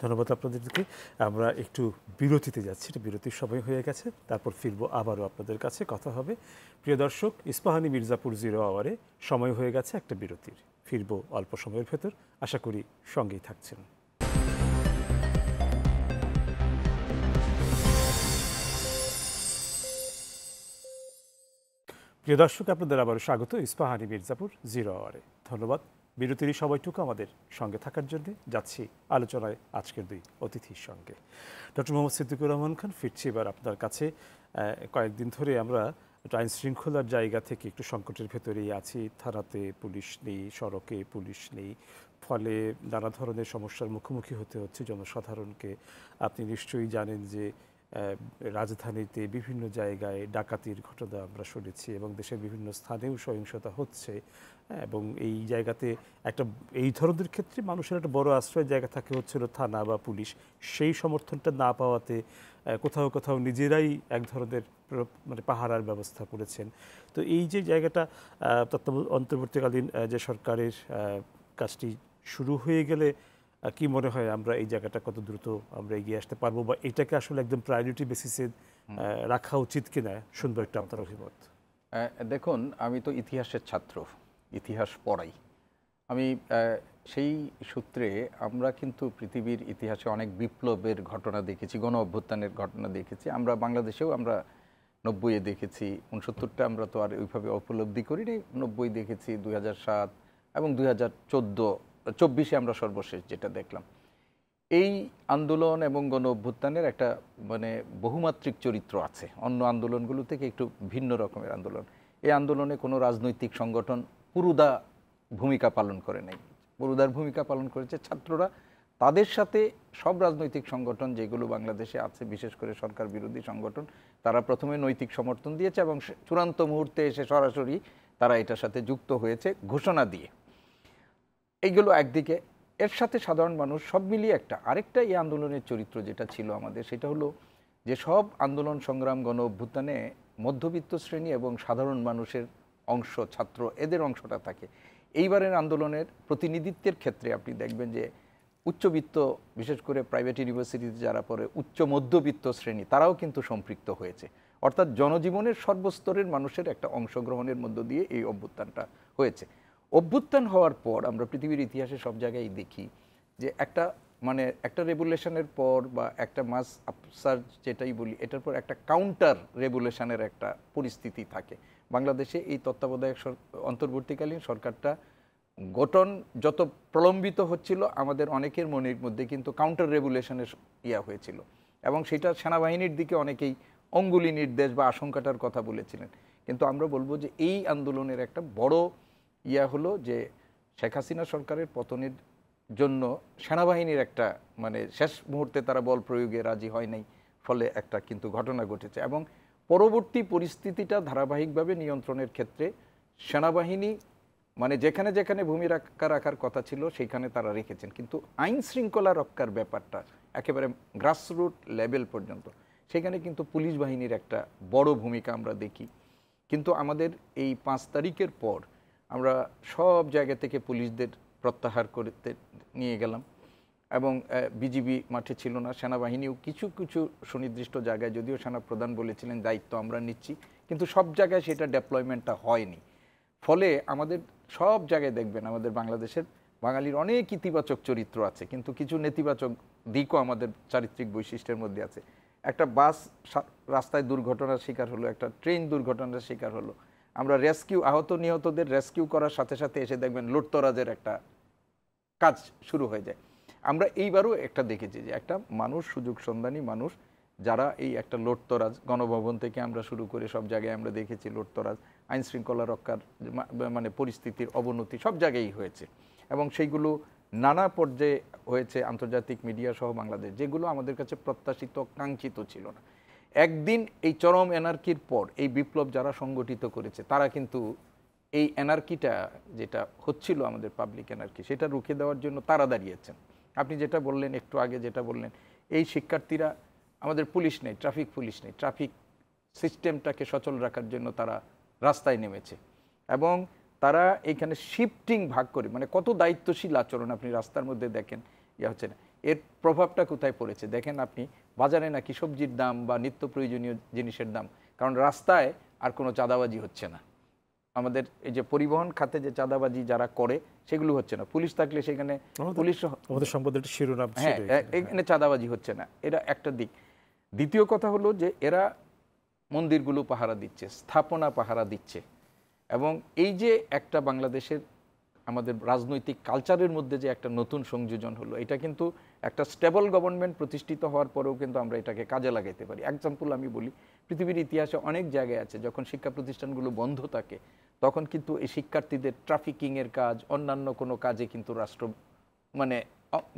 ধন্যবাদ আপনাদেরকে। আমরা একটু বিরতিতে যাচ্ছি, এটা বিরতির সময় হয়ে গেছে, তারপর ফিরবো আবারও আপনাদের কাছে, কথা হবে। প্রিয় দর্শক, ইস্পাহানি মির্জাপুর 0 আওয়ারে সময় হয়ে গেছে একটা বিরতির, ফিরবো অল্প সময়ের ভেতর, আশা করি সঙ্গেই থাকছেন। প্রিয় দর্শক, আপনাদের আবারও স্বাগত ইস্পাহানি মির্জাপুর 0 আওয়ারে। ধন্যবাদ বিরতির সময়টুকু আমাদের সঙ্গে থাকার জন্য। যাচ্ছি আলোচনায় আজকের 2 অতিথির সঙ্গে। ডক্টর মোহাম্মদ সিদ্দিকুর রহমান খান, ফিরছি এবার আপনার কাছে। কয়েকদিন ধরে আমরা একটু আইন শৃঙ্খলার জায়গা থেকে একটু সংকটের ভেতরেই আছি। থানাতে পুলিশ নেই, সড়কে পুলিশ নেই, ফলে নানা ধরনের সমস্যার মুখোমুখি হতে হচ্ছে জনসাধারণকে। আপনি নিশ্চয়ই জানেন যে রাজধানীতে বিভিন্ন জায়গায় ডাকাতির ঘটনা আমরা শুনেছি এবং দেশের বিভিন্ন স্থানেও সহিংসতা হচ্ছে, এবং এই জায়গাতে একটা এই ধরনের ক্ষেত্রে মানুষের একটা বড় আশ্রয়ের জায়গা থাকে হচ্ছিল থানা বা পুলিশ। সেই সমর্থনটা না পাওয়াতে কোথাও কোথাও নিজেরাই এক ধরনের মানে পাহারার ব্যবস্থা করেছেন। তো এই যে জায়গাটা অন্তর্বর্তীকালীন যে সরকারের কাজটি শুরু হয়ে গেলে কি মনে হয় আমরা এই জায়গাটা কত দ্রুত আমরা এগিয়ে আসতে পারবো, বা এটাকে আসলে একদম প্রায়োরিটি বেসিসে রাখা উচিত কিনা, শুনবো একটু আপনার অভিমত। দেখুন, আমি তো ইতিহাসের ছাত্র, ইতিহাস পড়াই আমি। সেই সূত্রে আমরা কিন্তু পৃথিবীর ইতিহাসে অনেক বিপ্লবের ঘটনা দেখেছি, গণ অভ্যুত্থানের ঘটনা দেখেছি। আমরা বাংলাদেশেও আমরা 90-এ দেখেছি, 69টা আমরা তো আর ওইভাবে উপলব্ধি করিনি। 90 দেখেছি, 2007 এবং 2024 আমরা সর্বশেষ যেটা দেখলাম। এই আন্দোলন এবং গণ অভ্যুত্থানের একটা মানে বহুমাত্রিক চরিত্র আছে, অন্য আন্দোলনগুলো থেকে একটু ভিন্ন রকমের আন্দোলন। এই আন্দোলনে কোনো রাজনৈতিক সংগঠন পুরুদা ভূমিকা পালন করে নাই, পুরুদার ভূমিকা পালন করেছে ছাত্ররা। তাদের সাথে সব রাজনৈতিক সংগঠন যেগুলো বাংলাদেশে আছে, বিশেষ করে সরকার বিরোধী সংগঠন, তারা প্রথমে নৈতিক সমর্থন দিয়েছে এবং চূড়ান্ত মুহূর্তে এসে সরাসরি তারা এটার সাথে যুক্ত হয়েছে ঘোষণা দিয়ে। এইগুলো একদিকে, এর সাথে সাধারণ মানুষ সব মিলিয়ে আরেকটা এই আন্দোলনের চরিত্র যেটা ছিল আমাদের, সেটা হলো যে সব আন্দোলন সংগ্রাম গণ অভ্যুত্থানে মধ্যবিত্ত শ্রেণী এবং সাধারণ মানুষের অংশ, ছাত্র, এদের অংশটা থাকে। এইবারের আন্দোলনের প্রতিনিধিত্বের ক্ষেত্রে আপনি দেখবেন যে উচ্চবিত্ত, বিশেষ করে প্রাইভেট ইউনিভার্সিটিতে যারা পড়ে উচ্চ মধ্যবিত্ত শ্রেণী, তারাও কিন্তু সম্পৃক্ত হয়েছে। অর্থাৎ জনজীবনের সর্বস্তরের মানুষের একটা অংশগ্রহণের মধ্য দিয়ে এই অভ্যুত্থানটা হয়েছে। অভ্যুত্থান হওয়ার পর আমরা পৃথিবীর ইতিহাসে সব জায়গায় দেখি যে একটা রেগুলেশনের পর বা একটা মাস আফসার যেটাই বলি, এটার পর একটা কাউন্টার রেগুলেশনের একটা পরিস্থিতি থাকে। বাংলাদেশে এই তত্ত্বাবধায়ক অন্তর্বর্তীকালীন সরকারটা গঠন যত প্রলম্বিত হচ্ছিল, আমাদের অনেকের মনের মধ্যে কিন্তু কাউন্টার রেগুলেশনের হয়েছিল এবং সেটা সেনাবাহিনীর দিকে অনেকেই অঙ্গুলি নির্দেশ বা আশঙ্কাটার কথা বলেছিলেন। কিন্তু আমরা বলবো যে এই আন্দোলনের একটা বড় হলো যে শেখ হাসিনা সরকারের পতনের জন্য সেনাবাহিনীর একটা শেষ মুহূর্তে তারা বল প্রয়োগে রাজি হয় নাই, ফলে একটা কিন্তু ঘটনা ঘটেছে এবং পরবর্তী পরিস্থিতিটা ধারাবাহিকভাবে নিয়ন্ত্রণের ক্ষেত্রে সেনাবাহিনী যেখানে যেখানে ভূমিকা রাখার কথা ছিল সেখানে তারা রেখেছেন। কিন্তু আইন শৃঙ্খলা রক্ষার ব্যাপারটা একেবারে গ্রাসরুট লেভেল পর্যন্ত, সেখানে কিন্তু পুলিশ বাহিনীর একটা বড় ভূমিকা আমরা দেখি। কিন্তু আমাদের এই 5 তারিখের পর আমরা সব জায়গা থেকে পুলিশদের প্রত্যাহার করতে নিয়ে গেলাম এবং বিজিবি মাঠে ছিল না, সেনাবাহিনীও কিছু কিছু সুনির্দিষ্ট জায়গায়, যদিও সেনাপ্রধান বলেছিলেন দায়িত্ব আমরা নিচ্ছি, কিন্তু সব জায়গায় সেটা ডেপ্লয়মেন্টটা হয়নি। ফলে আমাদের সব জায়গায় দেখবেন আমাদের বাংলাদেশের বাঙালির অনেক ইতিবাচক চরিত্র আছে, কিন্তু কিছু নেতিবাচক দিকও আমাদের চারিত্রিক বৈশিষ্ট্যের মধ্যে আছে। একটা বাস রাস্তায় দুর্ঘটনার শিকার হলো, একটা ট্রেন দুর্ঘটনার শিকার হলো, আমরা আহত নিহতদের রেস্কিউ করার সাথে সাথে এসে দেখবেন লুটতরাজের একটা কাজ শুরু হয়ে যায়। আমরা এইবারও একটা দেখেছি যে একটা মানুষ, সুযোগ সন্ধানী মানুষ, যারা এই একটা লুটতরাজ, গণভবন থেকে আমরা শুরু করে সব জায়গায় আমরা দেখেছি লুটতরাজ, আইন শৃঙ্খলা রক্ষার পরিস্থিতির অবনতি সব জায়গায়ই হয়েছে এবং সেইগুলো নানা পর্যায়ে হয়েছে, আন্তর্জাতিক মিডিয়া সহ বাংলাদেশ, যেগুলো আমাদের কাছে প্রত্যাশিত, কাঙ্ক্ষিত ছিল না। একদিন এই চরম এনার্কির পর এই বিপ্লব যারা সংগঠিত করেছে, তারা কিন্তু এই এনার্কিটা যেটা হচ্ছিল আমাদের পাবলিক এনার্কি, সেটা রুখে দেওয়ার জন্য তারা দাঁড়িয়েছেন। আপনি যেটা বললেন একটু আগে, যেটা বললেন, এই শিক্ষার্থীরা, আমাদের পুলিশ নেই, ট্রাফিক পুলিশ নেই, ট্রাফিক সিস্টেমটাকে সচল রাখার জন্য তারা রাস্তায় নেমেছে এবং তারা এইখানে শিফটিং ভাগ করে, কত দায়িত্বশীল আচরণ আপনি রাস্তার মধ্যে দেখেন, হচ্ছে না। এর প্রভাবটা কোথায় পড়েছে দেখেন আপনি, বাজারে নাকি সবজির দাম বা নিত্য প্রয়োজনীয় জিনিসের দাম, কারণ রাস্তায় আর কোনো চাঁদাবাজি হচ্ছে না। আমাদের এই যে পরিবহন খাতে যে চাঁদাবাজি যারা করে সেগুলো হচ্ছে না, পুলিশ থাকলে সেখানে পুলিশ, আমাদের সংবাদের শিরোনাম, হ্যাঁ, এখানে চাঁদাবাজি হচ্ছে না, এটা একটা দিক। দ্বিতীয় কথা হলো যে এরা মন্দিরগুলো পাহারা দিচ্ছে, স্থাপনা পাহারা দিচ্ছে এবং এই যে একটা বাংলাদেশের আমাদের রাজনৈতিক কালচারের মধ্যে যে একটা নতুন সংযোজন হলো, এটা কিন্তু একটা স্টেবল গভর্নমেন্ট প্রতিষ্ঠিত হওয়ার পরেও কিন্তু আমরা এটাকে কাজে লাগাইতে পারি। এক্সাম্পল আমি বলি, পৃথিবীর ইতিহাসে অনেক জায়গায় আছে যখন শিক্ষা প্রতিষ্ঠানগুলো বন্ধ থাকে তখন কিন্তু এই শিক্ষার্থীদের ট্রাফিকিংয়ের কাজ, অন্যান্য কোনো কাজে কিন্তু রাষ্ট্র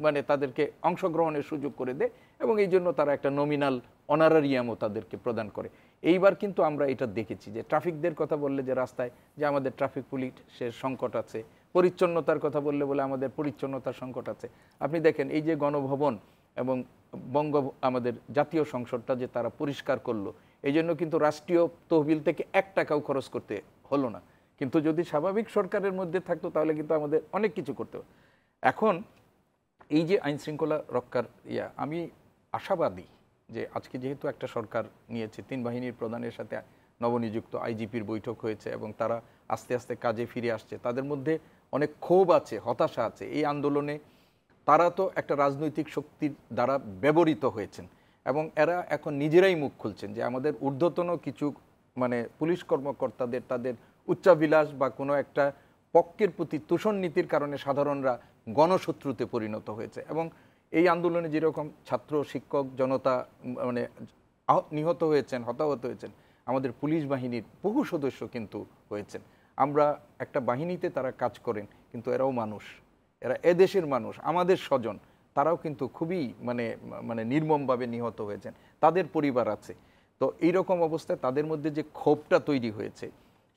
মানে তাদেরকে অংশগ্রহণের সুযোগ করে দেয় এবং এই জন্য তারা একটা নমিনাল অনারারিয়ামও তাদেরকে প্রদান করে। এইবার কিন্তু আমরা এটা দেখেছি যে ট্রাফিকদের কথা বললে যে রাস্তায় যে আমাদের ট্রাফিক পুলিশের সংকট আছে, পরিচ্ছন্নতার কথা বললে বলে আমাদের পরিচ্ছন্নতার সংকট আছে। আপনি দেখেন এই যে গণভবন এবং আমাদের জাতীয় সংসদটা যে তারা পরিষ্কার করলো, এই জন্য কিন্তু রাষ্ট্রীয় তহবিল থেকে 1 টাকাও খরচ করতে হলো না। কিন্তু যদি স্বাভাবিক সরকারের মধ্যে থাকতো তাহলে কিন্তু আমাদের অনেক কিছু করতে হবে। এখন এই যে আইন শৃঙ্খলা রক্ষার আমি আশাবাদী যে আজকে যেহেতু একটা সরকার নিয়েছে, 3 বাহিনীর প্রধানের সাথে নবনিযুক্ত আইজিপির বৈঠক হয়েছে এবং তারা আস্তে আস্তে কাজে ফিরে আসছে, তাদের মধ্যে অনেক ক্ষোভ আছে, হতাশা আছে। এই আন্দোলনে তারা তো একটা রাজনৈতিক শক্তির দ্বারা ব্যবহৃত হয়েছেন এবং এরা এখন নিজেরাই মুখ খুলছেন যে আমাদের ঊর্ধ্বতন কিছু পুলিশ কর্মকর্তাদের তাদের উচ্চাভিলাষ বা কোনো একটা পক্ষের প্রতি তোষণ নীতির কারণে সাধারণরা গণশত্রুতে পরিণত হয়েছে। এবং এই আন্দোলনে যেরকম ছাত্র, শিক্ষক, জনতা নিহত হয়েছেন, হতাহত হয়েছেন, আমাদের পুলিশ বাহিনীর বহু সদস্য কিন্তু হয়েছেন। আমরা একটা বাহিনীতে তারা কাজ করেন, কিন্তু এরাও মানুষ, এরা এদেশের মানুষ, আমাদের স্বজন, তারাও কিন্তু খুবই নির্মমভাবে নিহত হয়েছেন, তাদের পরিবার আছে। তো এইরকম অবস্থায় তাদের মধ্যে যে ক্ষোভটা তৈরি হয়েছে,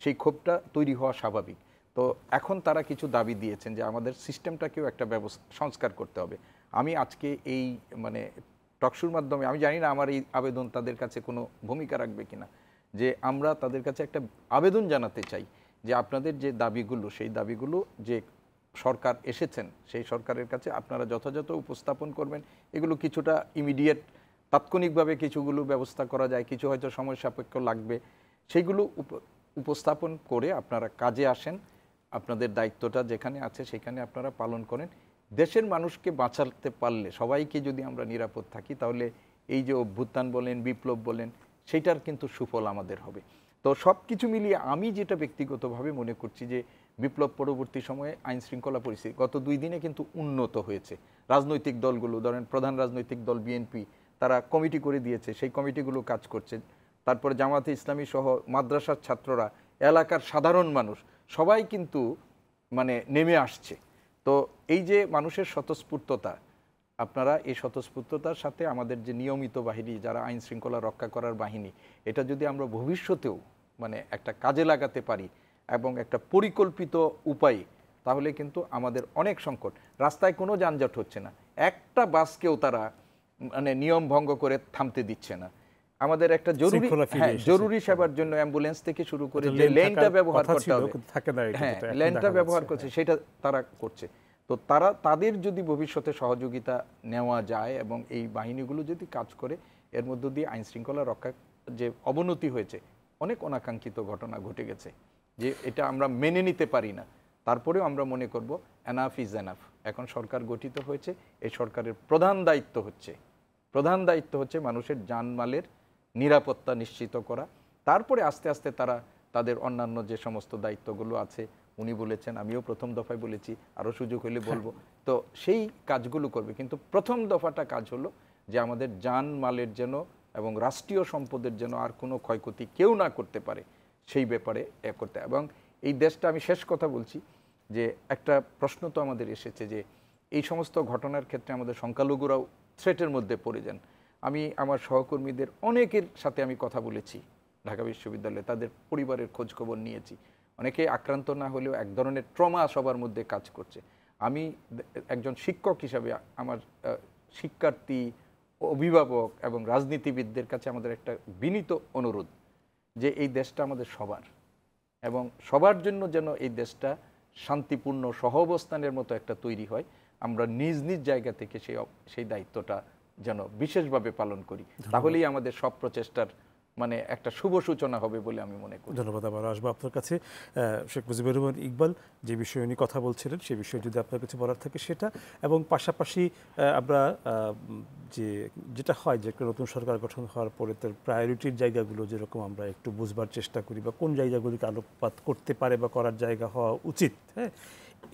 সেই ক্ষোভটা তৈরি হওয়া স্বাভাবিক। তো এখন তারা কিছু দাবি দিয়েছেন যে আমাদের সিস্টেমটাকেও একটা সংস্কার করতে হবে। আমি আজকে এই টকশোর মাধ্যমে, আমি জানি না আমার এই আবেদন তাদের কাছে কোনো ভূমিকা রাখবে কিনা, যে আমরা তাদের কাছে একটা আবেদন জানাতে চাই যে আপনাদের যে দাবিগুলো, সেই দাবিগুলো যে সরকার এসেছেন সেই সরকারের কাছে আপনারা যথাযথ উপস্থাপন করবেন। এগুলো কিছুটা ইমিডিয়েট, তাৎক্ষণিকভাবে কিছুগুলো ব্যবস্থা করা যায়, কিছু হয়তো সময় সাপেক্ষ লাগবে, সেইগুলো উপস্থাপন করে আপনারা কাজে আসেন, আপনাদের দায়িত্বটা যেখানে আছে সেখানে আপনারা পালন করেন। দেশের মানুষকে বাঁচাতে পারলে, সবাইকে যদি আমরা নিরাপদ থাকি, তাহলে এই যে অভ্যুত্থান বলেন, বিপ্লব বলেন, সেইটার কিন্তু সুফল আমাদের হবে। তো সব কিছু মিলিয়ে আমি যেটা ব্যক্তিগতভাবে মনে করছি যে বিপ্লব পরবর্তী সময়ে আইন শৃঙ্খলা পরিস্থিতি গত 2 দিনে কিন্তু উন্নত হয়েছে। রাজনৈতিক দলগুলো, ধরেন প্রধান রাজনৈতিক দল বিএনপি, তারা কমিটি করে দিয়েছে, সেই কমিটিগুলো কাজ করছে। তারপরে জামাতে ইসলামী সহ মাদ্রাসার ছাত্ররা, এলাকার সাধারণ মানুষ সবাই কিন্তু নেমে আসছে। তো এই যে মানুষের স্বতঃস্ফূর্ততা, আপনারা এই স্বতঃস্ফূর্ততার সাথে আমাদের যে নিয়মিত বাহিনী, যারা আইন শৃঙ্খলা রক্ষা করার বাহিনী, এটা যদি আমরা ভবিষ্যতেও একটা কাজে লাগাতে পারি এবং একটা পরিকল্পিত উপায়ে, তাহলে কিন্তু আমাদের অনেক সংকট, রাস্তায় কোনো যানজট হচ্ছে না, একটা বাসকেও তারা নিয়ম ভঙ্গ করে থামতে দিচ্ছে না। আমাদের একটা জরুরি সেবার জন্য অ্যাম্বুলেন্স থেকে শুরু করে যে লেনটা ব্যবহার করতে হবে, লেনটা ব্যবহার করছে, সেটা তারা করছে। তো তাদের যদি ভবিষ্যতে সহযোগিতা নেওয়া যায় এবং এই বাহিনীগুলো যদি কাজ করে, এর মধ্য দিয়ে আইন শৃঙ্খলা রক্ষা যে অবনতি হয়েছে, অনেক অনাকাঙ্ক্ষিত ঘটনা ঘটে গেছে যে এটা আমরা মেনে নিতে পারি না, তারপরেও আমরা মনে করব এনাফ ইজ এনাফ। এখন সরকার গঠিত হয়েছে, এই সরকারের প্রধান দায়িত্ব হচ্ছে মানুষের জানমালের নিরাপত্তা নিশ্চিত করা। তারপরে আস্তে আস্তে তারা তাদের অন্যান্য যে সমস্ত দায়িত্বগুলো আছে, উনি বলেছেন, আমিও প্রথম দফায় বলেছি, আরও সুযোগ হলে বলবো, তো সেই কাজগুলো করবে। কিন্তু প্রথম দফাটা কাজ হলো যে আমাদের জানমালের যেন এবং রাষ্ট্রীয় সম্পদের যেন আর কোনো ক্ষয়ক্ষতি কেউ না করতে পারে, সেই ব্যাপারে করতে। এবং এই দেশটা, আমি শেষ কথা বলছি, যে একটা প্রশ্ন তো আমাদের এসেছে যে এই সমস্ত ঘটনার ক্ষেত্রে আমাদের সংখ্যালঘুরাও থ্রেটের মধ্যে পড়ে যান। আমি আমার সহকর্মীদের অনেকের সাথে আমি কথা বলেছি ঢাকা বিশ্ববিদ্যালয়ে, তাদের পরিবারের খোঁজখবর নিয়েছি। অনেকে আক্রান্ত না হলেও এক ধরনের ট্রমা সবার মধ্যে কাজ করছে। আমি একজন শিক্ষক হিসাবে আমার শিক্ষার্থী, অভিভাবক এবং রাজনীতিবিদদের কাছে আমাদের একটা বিনীত অনুরোধ যে এই দেশটা আমাদের সবার, এবং সবার জন্য যেন এই দেশটা শান্তিপূর্ণ সহাবস্থানের মতো একটা তৈরি হয়। আমরা নিজ নিজ জায়গা থেকে সেই দায়িত্বটা যেন বিশেষভাবে পালন করি, তাহলেই আমাদের সব প্রচেষ্টার একটা শুভ সূচনা হবে বলে আমি মনে করি। ধন্যবাদ। আবার আসবো আপনার কাছে। শেখ মুজিবুর রহমান ইকবাল যে বিষয়ে উনি কথা বলছিলেন, সেই বিষয়ে যদি আপনার কাছে বলার থাকে সেটা, এবং পাশাপাশি আমরা যেটা হয় যে একটা নতুন সরকার গঠন হওয়ার পরে তার প্রায়োরিটির জায়গাগুলো যেরকম আমরা একটু বুঝবার চেষ্টা করি, বা কোন জায়গাগুলিকে আলোকপাত করতে পারে বা করার জায়গা হওয়া উচিত, হ্যাঁ,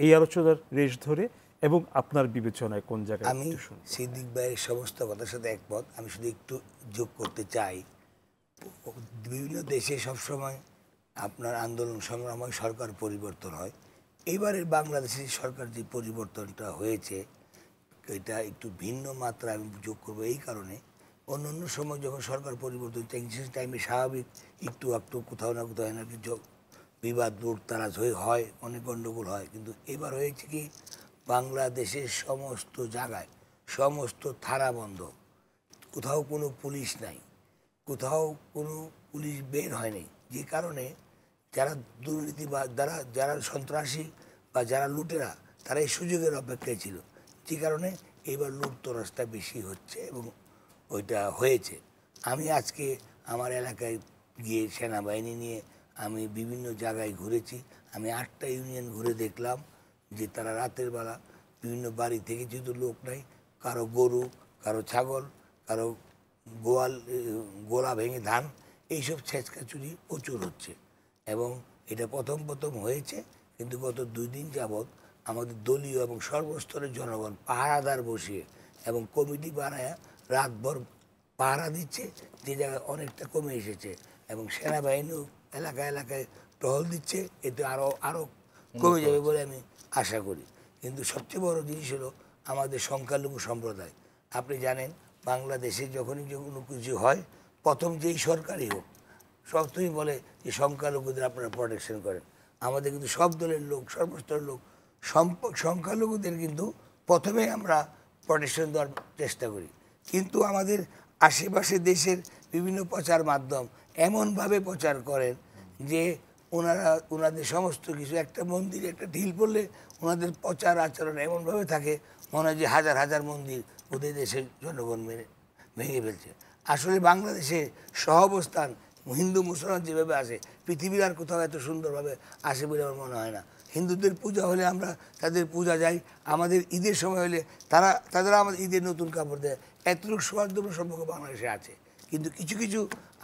এই আলোচনার রেশ ধরে এবং আপনার বিবেচনায় কোন জায়গায় আমি একটু শুনবো। সিদ্দিক ভাইয়ের সমস্ত কথার সাথে একমত। আমি শুধু একটু যোগ করতে চাই, বিভিন্ন দেশে সবসময় আপনার আন্দোলন সংগ্রাম হয়, সরকার পরিবর্তন হয়। এইবারের বাংলাদেশের সরকার যে পরিবর্তনটা হয়েছে এটা একটু ভিন্ন মাত্রা আমি যোগ করবো এই কারণে, অন্য অন্য সময় যখন সরকার পরিবর্তন টাইমে স্বাভাবিক একটু একটু কোথাও না কোথাও নাকি বিবাদ লুটতারাজ হয়, অনেক গণ্ডগোল হয়। কিন্তু এবার হয়েছে কি, বাংলাদেশের সমস্ত জায়গায় সমস্ত থানা বন্ধ, কোথাও কোনো পুলিশ নাই, কোথাও কোনো পুলিশ বের হয়নি, যে কারণে যারা দুর্নীতি বা যারা সন্ত্রাসী বা যারা লুটেরা তারা এই সুযোগের অপেক্ষায় ছিল, যে কারণে এইবার লুটতরাজটা বেশি হচ্ছে এবং ওইটা হয়েছে। আমি আজকে আমার এলাকায় গিয়ে সেনাবাহিনী নিয়ে আমি বিভিন্ন জায়গায় ঘুরেছি। আমি 8টা ইউনিয়ন ঘুরে দেখলাম যে তারা রাতের বেলা বিভিন্ন বাড়ি থেকে যেহেতু লোক নাই, কারো গরু, কারো ছাগল, কারো গোলা ভেঙে ধান, এইসব ছেঁচকা চুরি প্রচুর হচ্ছে। এবং এটা প্রথম হয়েছে, কিন্তু গত 2 দিন যাবৎ আমাদের দলীয় এবং সর্বস্তরের জনগণ পাহারাদার বসিয়ে এবং কমিটি বানায় রাতভর পাহারা দিচ্ছে, যে জায়গায় অনেকটা কমে এসেছে। এবং সেনাবাহিনীও এলাকায় টহল দিচ্ছে, এতে আরও কমে যাবে বলে আমি আশা করি। কিন্তু সবচেয়ে বড় জিনিস হলো আমাদের সংখ্যালঘু সম্প্রদায়। আপনি জানেন বাংলাদেশে যখনই কোনো কিছু হয়, প্রথম যেই সরকারই হোক সবসময় বলে যে সংখ্যালঘুদের আপনারা প্রোটেকশন করেন। আমাদের কিন্তু সব দলের লোক, সর্বস্তরের লোক, সংখ্যালঘুদের কিন্তু প্রথমে আমরা প্রোটেকশন দেওয়ার চেষ্টা করি। কিন্তু আমাদের আশেপাশে দেশের বিভিন্ন প্রচার মাধ্যম এমনভাবে প্রচার করেন যে ওনাদের সমস্ত কিছু, একটা মন্দিরে একটা ঢিল পড়লে ওনাদের প্রচার আচরণ এমনভাবে থাকে, মনে হয় যে হাজার হাজার মন্দির ওদের দেশের জনগণ ভেঙে ফেলছে। আসলে বাংলাদেশে সহাবস্থান হিন্দু মুসলমান যেভাবে আসে, পৃথিবীর আর কোথাও এত সুন্দরভাবে আসে বলে আমার মনে হয় না। হিন্দুদের পূজা হলে আমরা তাদের পূজা যাই, আমাদের ঈদের সময় হলে তারা আমাদের ঈদের নতুন কাপড় দেয়। এতটুকু সৌহার্দ্যপূর্ণ সম্পর্ক বাংলাদেশে আছে। কিন্তু কিছু কিছু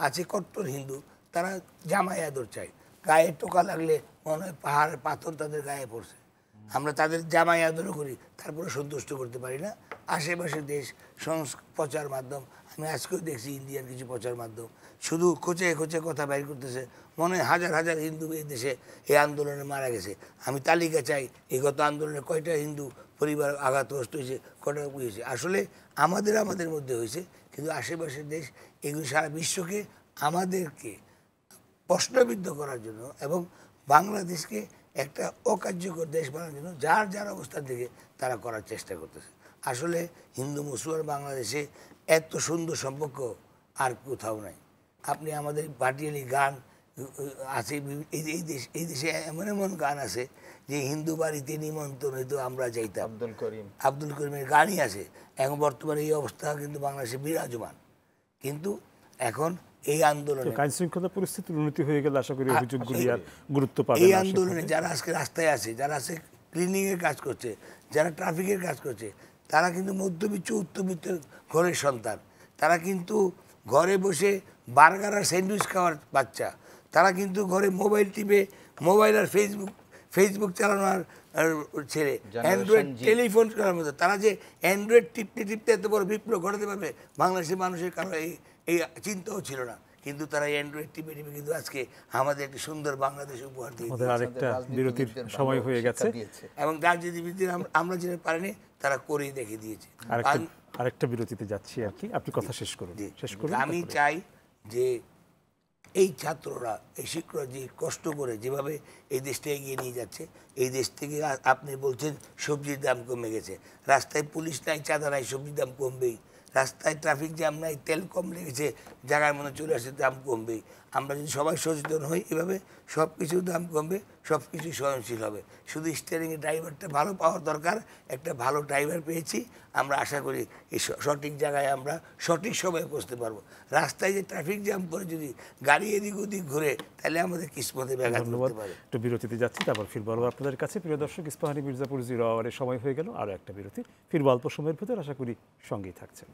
আছে কট্টর হিন্দু, তারা জামাই আদর চায়, গায়ে টোকা লাগলে মনে হয় পাহাড়ের পাথর তাদের গায়ে পড়ছে। আমরা তাদের জামাই আদরও করি, তারপরে সন্তুষ্ট করতে পারি না। আশেপাশের দেশ প্রচার মাধ্যম, আমি আজকেও দেখছি ইন্ডিয়ার কিছু প্রচার মাধ্যম শুধু খোঁচে কথা বাইর করতেছে, মনে হয় হাজার হাজার হিন্দু এই দেশে এই আন্দোলনে মারা গেছে। আমি তালিকা চাই, এই গত আন্দোলনে কয়টা হিন্দু পরিবার আঘাতগ্রস্ত হয়েছে, কয়টা হয়েছে। আসলে আমাদের মধ্যে হয়েছে, কিন্তু আশেপাশের দেশ এগুলো সারা বিশ্বকে আমাদেরকে প্রশ্নবিদ্ধ করার জন্য এবং বাংলাদেশকে একটা অকার্যকর দেশ বানানোর জন্য যার অবস্থান থেকে তারা করার চেষ্টা করতেছে। আসলে হিন্দু মুসলমান বাংলাদেশে এত সুন্দর সম্পর্ক আর কোথাও নাই। আপনি আমাদের ভাটিয়ালি গান আছে, এই দেশে এমন গান আছে যে হিন্দু বাড়িতে নিমন্ত্রণ হইতো আমরা যাইতাম, আব্দুল করিমের গানই আছে। এখন বর্তমানে এই অবস্থা কিন্তু বাংলাদেশে বিরাজমান। কিন্তু এখন এই আন্দোলনে আইন শৃঙ্খলা পরিস্থিতির উন্নতি হয়ে গেলে আশা করি অভিযোগগুলি আর গুরুত্ব পাবে এই না। আন্দোলনে যারা আজকে রাস্তায় আছে, যারা আছে ক্লিনিংয়ের কাজ করছে, যারা ট্রাফিকের কাজ করছে, তারা কিন্তু মধ্যবিত্ত উচ্চবিত্তের ঘরের সন্তান। তারা কিন্তু ঘরে বসে বার্গার আর স্যান্ডউইচ খাওয়ার বাচ্চা। তারা কিন্তু ঘরে মোবাইল টিপে, মোবাইল আর ফেসবুক চালানোর ছেড়ে, অ্যান্ড্রয়েড টেলিফোন করার মতো। তারা যে অ্যান্ড্রয়েড টিপতে এত বড় বিপ্লব ঘটাতে পারবে বাংলাদেশের মানুষের কারো এই চিন্তাও ছিল না। কিন্তু তারা অ্যান্ড্রয়েড টিপে কিন্তু আজকে আমাদের একটি সুন্দর বাংলাদেশ উপহার দিয়ে আরেকটা বিরতির সময় হয়ে গেছে এবং রাজনীতিবিদদের আমরা যেটা পারিনি তারা করেই দেখে দিয়েছে। আরেকটা বিরতিতে যাচ্ছি আর কি, আপনি কথা শেষ করুন। আমি চাই যে এই ছাত্ররা, এই শিক্ষকরা যে কষ্ট করে যেভাবে এই দেশটা এগিয়ে নিয়ে যাচ্ছে, এই দেশ থেকে আপনি বলছেন সবজির দাম কমে গেছে, রাস্তায় পুলিশ নাই, চাঁদা নাই, সবজির দাম কমবেই। রাস্তায় ট্রাফিক জ্যাম নাই, তেল কম লেগেছে, জায়গার মনে চলে আসে, দাম কমবেই। আমরা যদি সবাই সচেতন হই এভাবে, সব কিছুর দাম কমবে, সব কিছুই সহনশীল হবে। শুধু স্টিয়ারিংয়ের ড্রাইভারটা ভালো পাওয়ার দরকার। একটা ভালো ড্রাইভার পেয়েছি, আমরা আশা করি এই সঠিক জায়গায় আমরা সঠিক সময়ে পৌঁছতে পারবো। রাস্তায় যে ট্রাফিক জ্যাম করে যদি গাড়ি এদিক ওদিক ঘুরে, তাহলে আমাদের কিসমতে ব্যাঘাত করতে পারে। একটু বিরতিতে যাচ্ছি, তারপর ফিরবো আপনাদের কাছে। প্রিয় দর্শক, ইস্পাহানি মির্জাপুর 0 আওয়ারের সময় হয়ে গেল, আরও একটা বিরতি। ফিরবো অল্প সময়ের ভেতর, আশা করি সঙ্গেই থাকছেন।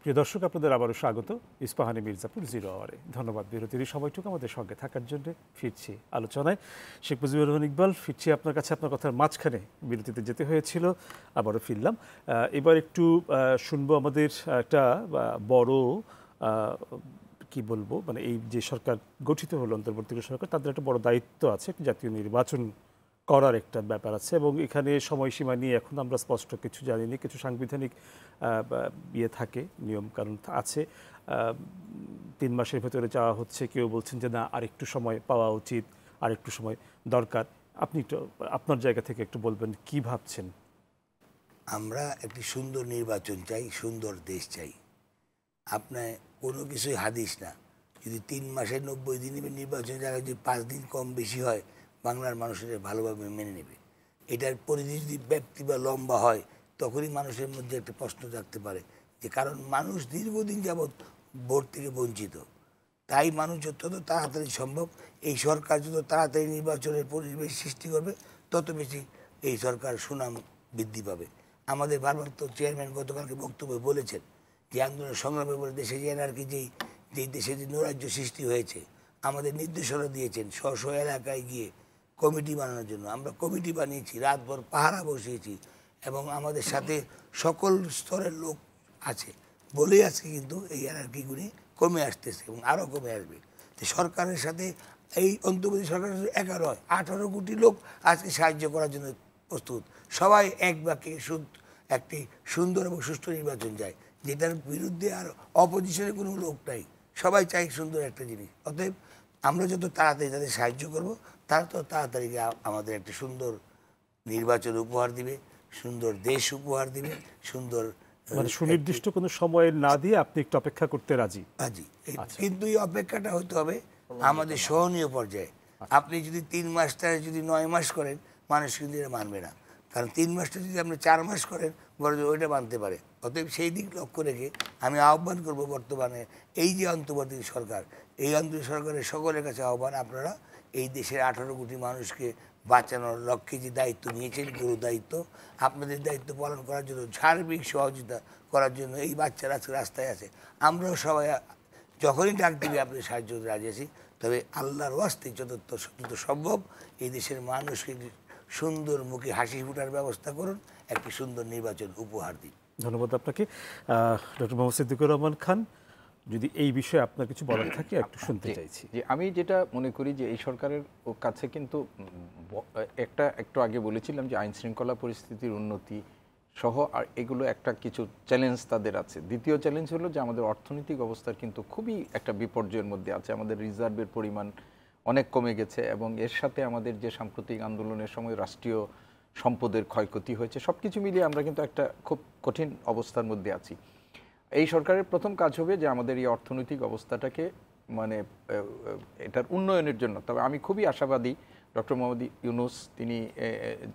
প্রিয় দর্শক, আপনাদের আবারও স্বাগত ইস্পাহানি মির্জাপুর 0 আওয়ারে। ধন্যবাদ বিরতির সময়টুকু আমাদের সঙ্গে থাকার জন্য। ফিরছি আলোচনায়। শেখ মুজিবুর রহমান ইকবাল, ফিরছি আপনার কাছে। আপনার কথার মাঝখানে বিরতিতে যেতে হয়েছিল, আবারও ফিরলাম। এবার একটু শুনবো আমাদের একটা বড় কি বলবো, মানে এই যে সরকার গঠিত হলো, অন্তর্বর্তীকালীন সরকার, তাদের একটা বড় দায়িত্ব আছে, জাতীয় নির্বাচন করার একটা ব্যাপার আছে এবং এখানে সময়সীমা নিয়ে এখন আমরা স্পষ্ট কিছু জানিনি। কিছু সাংবিধানিক থাকে, নিয়ম কানুন আছে। 3 মাসের ভেতরে যাওয়া হচ্ছে, কেউ বলছেন যে না আরেকটু সময় পাওয়া উচিত, আরেকটু সময় দরকার। আপনি একটু আপনার জায়গা থেকে একটু বলবেন কি ভাবছেন? আমরা একটি সুন্দর নির্বাচন চাই, সুন্দর দেশ চাই। আপনার কোনো কিছুই হাদিস না। যদি 3 মাসের 90 দিনে নির্বাচনের জায়গায় যদি 5 দিন কম বেশি হয়, বাংলার মানুষের ভালোভাবে মেনে নেবে। এটার পরিধি যদি ব্যাপ্তি বা লম্বা হয়, তখনই মানুষের মধ্যে একটা প্রশ্ন থাকতে পারে যে, কারণ মানুষ দীর্ঘদিন যাবৎ ভোট থেকে বঞ্চিত, তাই মানুষ যত তাড়াতাড়ি সম্ভব এই সরকার যত তাড়াতাড়ি নির্বাচনের পরিবেশ সৃষ্টি করবে, তত বেশি এই সরকার সুনাম বৃদ্ধি পাবে। আমাদের ভারপ্রাপ্ত চেয়ারম্যান গতকালকে বক্তব্যে বলেছেন যে আন্দোলন সংগ্রামের পরে দেশে যে এনআরকি যেই দেশে যে নৈরাজ্য সৃষ্টি হয়েছে, আমাদের নির্দেশনা দিয়েছেন স্ব এলাকায় গিয়ে কমিটি বানানোর জন্য। আমরা কমিটি বানিয়েছি, রাতভর পাহারা বসিয়েছি এবং আমাদের সাথে সকল স্তরের লোক আছে বলেই আজকে কিন্তু এই এনআরকিগুলি কমে আসতেছে এবং আরও কমে আসবে। তো সরকারের সাথে এই অন্তর্বর্তী সরকারের 18 কোটি লোক আজকে সাহায্য করার জন্য প্রস্তুত। সবাই এক বাক্যে একটি সুন্দর এবং সুষ্ঠু নির্বাচন চায়, যেটার বিরুদ্ধে আর অপোজিশনের কোনো লোক নাই। সবাই চাই সুন্দর একটা জিনিস। অতএব আমরা যত তাড়াতাড়ি তাদের সাহায্য করব, তারা তো তাড়াতাড়ি আমাদের একটা সুন্দর নির্বাচন উপহার দিবে, সুন্দর দেশ উপহার দিবে, সুন্দর মানে সুনির্দিষ্ট কোনো সময় না দিয়ে আপনি একটু অপেক্ষা করতে রাজি? কিন্তু এই অপেক্ষাটা হতে হবে আমাদের সহনীয় পর্যায়ে। আপনি যদি 3 মাসটা যদি 9 মাস করেন, মানুষ কিন্তু এটা মানবে না। কারণ 3 মাসটা যদি আপনি 4 মাস করেন, বড় ওইটা মানতে পারে। অতএব সেই দিক লক্ষ্য রেখে আমি আহ্বান করব, বর্তমানে এই যে অন্তর্বর্তী সরকার, এই অন্তর্বর্তী সরকারের সকলের কাছে আহ্বান, আপনারা এই দেশের 18 কোটি মানুষকে বাঁচানোর লক্ষ্যে যে দায়িত্ব নিয়েছেন, গুরু দায়িত্ব, আপনাদের দায়িত্ব পালন করার জন্য সার্বিক সহযোগিতা করার জন্য এই বাচ্চারা আজকে রাস্তায় আছে। আমরাও সবাই যখনই ডাক দিবে আপনাদের সাহায্য রাজি আছি। তবে আল্লাহর ওয়াস্তে যত সম্ভব এই দেশের মানুষকে সুন্দর মুখে হাসি ফুটার ব্যবস্থা করুন, একটি সুন্দর নির্বাচন উপহার দিন। ধন্যবাদ আপনাকে। ডক্টর মোহাম্মদ সিদ্দিকুর রহমান খান, যদি এই বিষয়ে আপনার কিছু বলার থাকে একটু শুনতে চাইছি। যে আমি যেটা মনে করি যে এই সরকারের কাছে কিন্তু একটু আগে বলেছিলাম যে আইন শৃঙ্খলা পরিস্থিতির উন্নতি সহ আর এগুলো একটা কিছু চ্যালেঞ্জ তাদের আছে। দ্বিতীয় চ্যালেঞ্জ হলো যে আমাদের অর্থনৈতিক অবস্থার কিন্তু খুবই একটা বিপর্যয়ের মধ্যে আছে। আমাদের রিজার্ভের পরিমাণ অনেক কমে গেছে এবং এর সাথে আমাদের যে সাম্প্রতিক আন্দোলনের সময় রাষ্ট্রীয় সম্পদের ক্ষয়ক্ষতি হয়েছে, সব কিছু মিলিয়ে আমরা কিন্তু একটা খুব কঠিন অবস্থার মধ্যে আছি। এই সরকারের প্রথম কাজ হবে যে আমাদের এই অর্থনৈতিক অবস্থাটাকে মানে এটার উন্নয়নের জন্য। তবে আমি খুবই আশাবাদী ডক্টর মোহাম্মদ ইউনূস, তিনি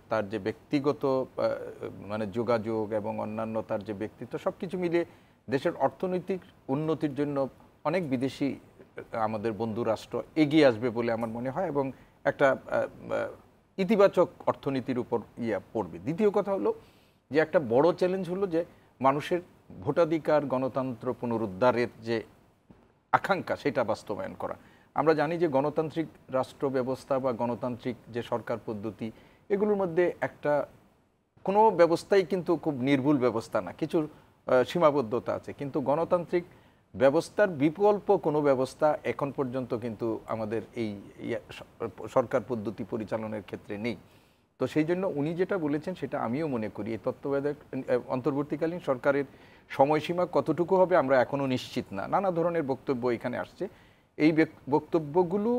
তার যে ব্যক্তিগত মানে যোগাযোগ এবং অন্যান্য তার যে ব্যক্তিত্ব, সব কিছু মিলিয়ে দেশের অর্থনৈতিক উন্নতির জন্য অনেক বিদেশি আমাদের বন্ধু রাষ্ট্র এগিয়ে আসবে বলে আমার মনে হয় এবং একটা ইতিবাচক অর্থনীতির উপর পড়বে। দ্বিতীয় কথা হলো যে একটা বড় চ্যালেঞ্জ হলো যে মানুষের ভোটাধিকার, গণতন্ত্র পুনরুদ্ধারের যে আকাঙ্ক্ষা, সেটা বাস্তবায়ন করা। আমরা জানি যে গণতান্ত্রিক রাষ্ট্র ব্যবস্থা বা গণতান্ত্রিক যে সরকার পদ্ধতি, এগুলোর মধ্যে একটা কোনো ব্যবস্থাই কিন্তু খুব নির্ভুল ব্যবস্থা না, কিছু সীমাবদ্ধতা আছে। কিন্তু গণতান্ত্রিক ব্যবস্থার বিকল্প কোনো ব্যবস্থা এখন পর্যন্ত কিন্তু আমাদের এই সরকার পদ্ধতি পরিচালনার ক্ষেত্রে নেই। তো সেই জন্য উনি যেটা বলেছেন সেটা আমিও মনে করি, এই তত্ত্বাবধায়ক অন্তর্বর্তীকালীন সরকারের সময়সীমা কতটুকু হবে আমরা এখনও নিশ্চিত না। নানা ধরনের বক্তব্য এখানে আসছে। এই বক্তব্যগুলো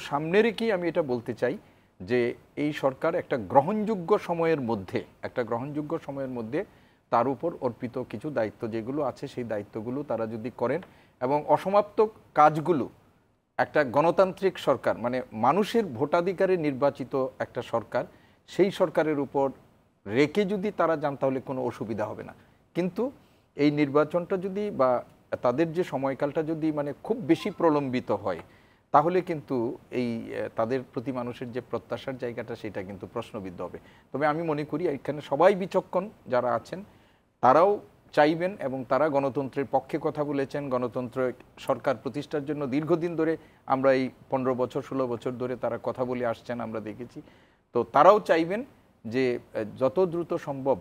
সামনে রেখেই আমি এটা বলতে চাই যে এই সরকার একটা গ্রহণযোগ্য সময়ের মধ্যে তার উপর অর্পিত কিছু দায়িত্ব যেগুলো আছে, সেই দায়িত্বগুলো তারা যদি করেন এবং অসমাপ্ত কাজগুলো একটা গণতান্ত্রিক সরকার, মানে মানুষের ভোটাধিকারে নির্বাচিত একটা সরকার, সেই সরকারের উপর রেখে যদি তারা যান তাহলে কোনো অসুবিধা হবে না। কিন্তু এই নির্বাচনটা যদি বা তাদের যে সময়কালটা যদি মানে খুব বেশি প্রলম্বিত হয়, তাহলে কিন্তু এই তাদের প্রতি মানুষের যে প্রত্যাশার জায়গাটা সেটা কিন্তু প্রশ্নবিদ্ধ হবে। তবে আমি মনে করি এখানে সবাই বিচক্ষণ যারা আছেন তারাও চাইবেন এবং তারা গণতন্ত্রের পক্ষে কথা বলেছেন। গণতন্ত্র সরকার প্রতিষ্ঠার জন্য দীর্ঘদিন ধরে আমরা এই 15 বছর 16 বছর ধরে তারা কথা বলে আসছেন, আমরা দেখেছি। তো তারাও চাইবেন যে যত দ্রুত সম্ভব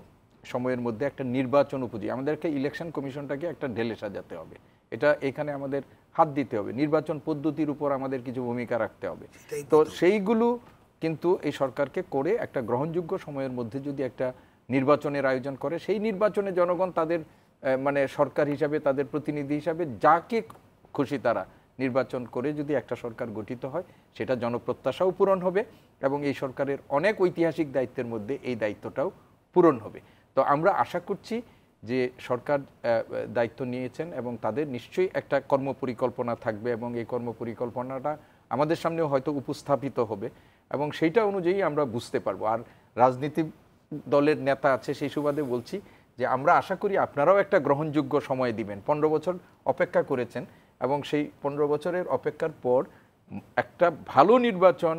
সময়ের মধ্যে একটা নির্বাচন উপযোগী, আমাদেরকে ইলেকশন কমিশনটাকে একটা ঢেলে সাজাতে হবে। এটা এখানে আমাদের হাত দিতে হবে, নির্বাচন পদ্ধতির উপর আমাদের কিছু ভূমিকা রাখতে হবে। তো সেইগুলো কিন্তু এই সরকারকে করে একটা গ্রহণযোগ্য সময়ের মধ্যে যদি একটা নির্বাচনের আয়োজন করে, সেই নির্বাচনে জনগণ তাদের মানে সরকার হিসাবে, তাদের প্রতিনিধি হিসাবে যাকে খুশি তারা নির্বাচন করে যদি একটা সরকার গঠিত হয়, সেটা জনপ্রত্যাশাও পূরণ হবে এবং এই সরকারের অনেক ঐতিহাসিক দায়িত্বের মধ্যে এই দায়িত্বটাও পূরণ হবে। তো আমরা আশা করছি যে সরকার দায়িত্ব নিয়েছেন এবং তাদের নিশ্চয়ই একটা কর্মপরিকল্পনা থাকবে এবং এই কর্মপরিকল্পনাটা আমাদের সামনেও হয়তো উপস্থাপিত হবে এবং সেইটা অনুযায়ী আমরা বুঝতে পারবো। আর রাজনীতি দলের নেতা আছে, সেই সুবাদে বলছি যে আমরা আশা করি আপনারাও একটা গ্রহণযোগ্য সময় দিবেন। 15 বছর অপেক্ষা করেছেন এবং সেই 15 বছরের অপেক্ষার পর একটা ভালো নির্বাচন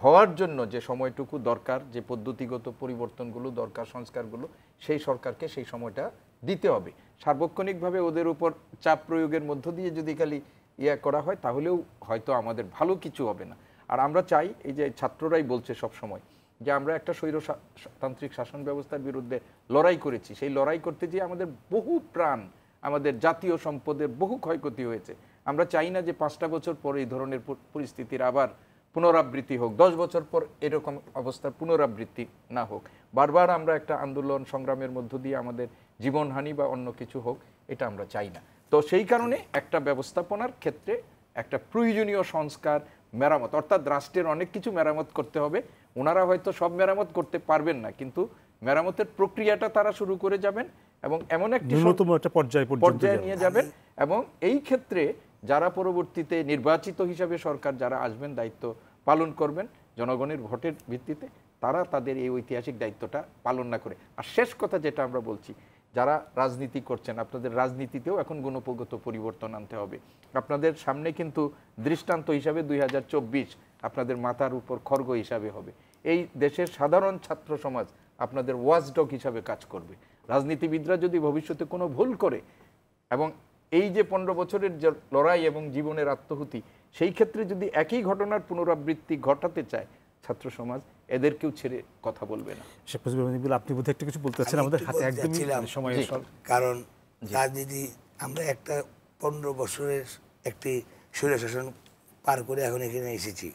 হওয়ার জন্য যে সময়টুকু দরকার, যে পদ্ধতিগত পরিবর্তনগুলো দরকার, সংস্কারগুলো, সেই সরকারকে সেই সময়টা দিতে হবে। সার্বক্ষণিকভাবে ওদের উপর চাপ প্রয়োগের মধ্য দিয়ে যদি খালি করা হয়, তাহলেও হয়তো আমাদের ভালো কিছু হবে না। আর আমরা চাই, এই যে ছাত্ররাই বলছে সব সময় যে আমরা একটা স্বৈরতান্ত্রিক শাসন ব্যবস্থার বিরুদ্ধে লড়াই করেছি, সেই লড়াই করতে গিয়ে আমাদের বহু প্রাণ, আমাদের জাতীয় সম্পদের বহু ক্ষয়ক্ষতি হয়েছে। আমরা চাই না যে 5টা বছর পর এই ধরনের পরিস্থিতির আবার পুনরাবৃত্তি হোক, 10 বছর পর এরকম অবস্থার পুনরাবৃত্তি না হোক। বারবার আমরা একটা আন্দোলন সংগ্রামের মধ্য দিয়ে আমাদের জীবনহানি বা অন্য কিছু হোক, এটা আমরা চাই না। তো সেই কারণে একটা ব্যবস্থাপনার ক্ষেত্রে একটা প্রয়োজনীয় সংস্কার, মেরামত, অর্থাৎ রাষ্ট্রের অনেক কিছু মেরামত করতে হবে। ওনারা হয়তো সব মেরামত করতে পারবেন না, কিন্তু মেরামতের প্রক্রিয়াটা তারা শুরু করে যাবেন এবং এমন একটি পর্যায়ে নিয়ে যাবেন এবং এই ক্ষেত্রে যারা পরবর্তীতে নির্বাচিত হিসাবে সরকার যারা আসবেন, দায়িত্ব পালন করবেন জনগণের ভোটের ভিত্তিতে, তারা তাদের এই ঐতিহাসিক দায়িত্বটা পালন না করে। আর শেষ কথা যেটা আমরা বলছি, যারা রাজনীতি করছেন, আপনাদের রাজনীতিতেও এখন গুণগত পরিবর্তন আনতে হবে। আপনাদের সামনে কিন্তু দৃষ্টান্ত হিসাবে 2024 আপনাদের মাথার উপর খড়গ হিসাবে হবে। এই দেশের সাধারণ ছাত্র সমাজ আপনাদের ওয়াচডগ হিসাবে কাজ করবে। রাজনীতিবিদরা যদি ভবিষ্যতে কোনো ভুল করে এবং এই যে 15 বছরের যে লড়াই এবং জীবনের আত্মহুতি, সেই ক্ষেত্রে যদি একই ঘটনার পুনরাবৃত্তি ঘটাতে চায় ছাত্র সমাজ, এদেরকেও ছেড়ে কথা বলবে না। শেখ মুজিবুর রহমান, আপনি বোধহয় একটু কিছু বলতে চাচ্ছেন, আমাদের হাতে একদমই সময়। কারণ রাজনীতি আমরা একটা 15 বছরের একটি স্বৈরশাসন পার করে এখন এখানে এসেছি।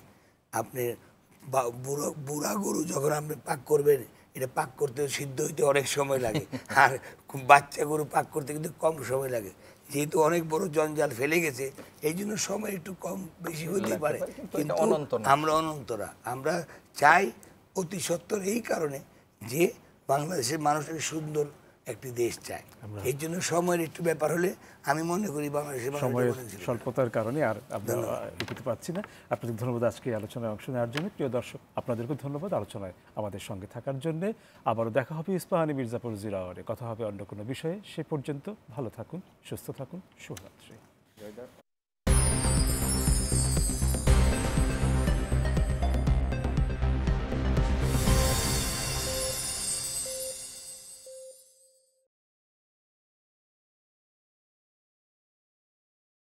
আপনি বুড়া গরু যখন আপনি পাক করবেন, এটা পাক করতে সিদ্ধ হইতে অনেক সময় লাগে, আর বাচ্চা গরু পাক করতে কিন্তু কম সময় লাগে। যেহেতু অনেক বড় জঞ্জাল ফেলে গেছে, এই জন্য সময় একটু কম বেশি হতে পারে, কিন্তু আমরা অনন্তরা। আমরা চাই অতি সত্বর এই কারণে যে বাংলাদেশের মানুষের সুন্দর একটি দেশ চায়, এই জন্য সময়ের একটু ব্যাপার হলে আমি মনে করি বাংলাদেশের সময়ের স্বল্পতার কারণে আর আমরা এগোতে পারছি না। আপনাদের ধন্যবাদ আজকে আলোচনায় অংশ নেওয়ার জন্য। প্রিয় দর্শক, আপনাদেরকেও ধন্যবাদ আলোচনায় আমাদের সঙ্গে থাকার জন্য। আবারও দেখা হবে ইস্পাহানি মির্জাপুর 0 আওয়ারে। কথা হবে অন্য কোনো বিষয়ে। সে পর্যন্ত ভালো থাকুন, সুস্থ থাকুন, শুভরাত্রি।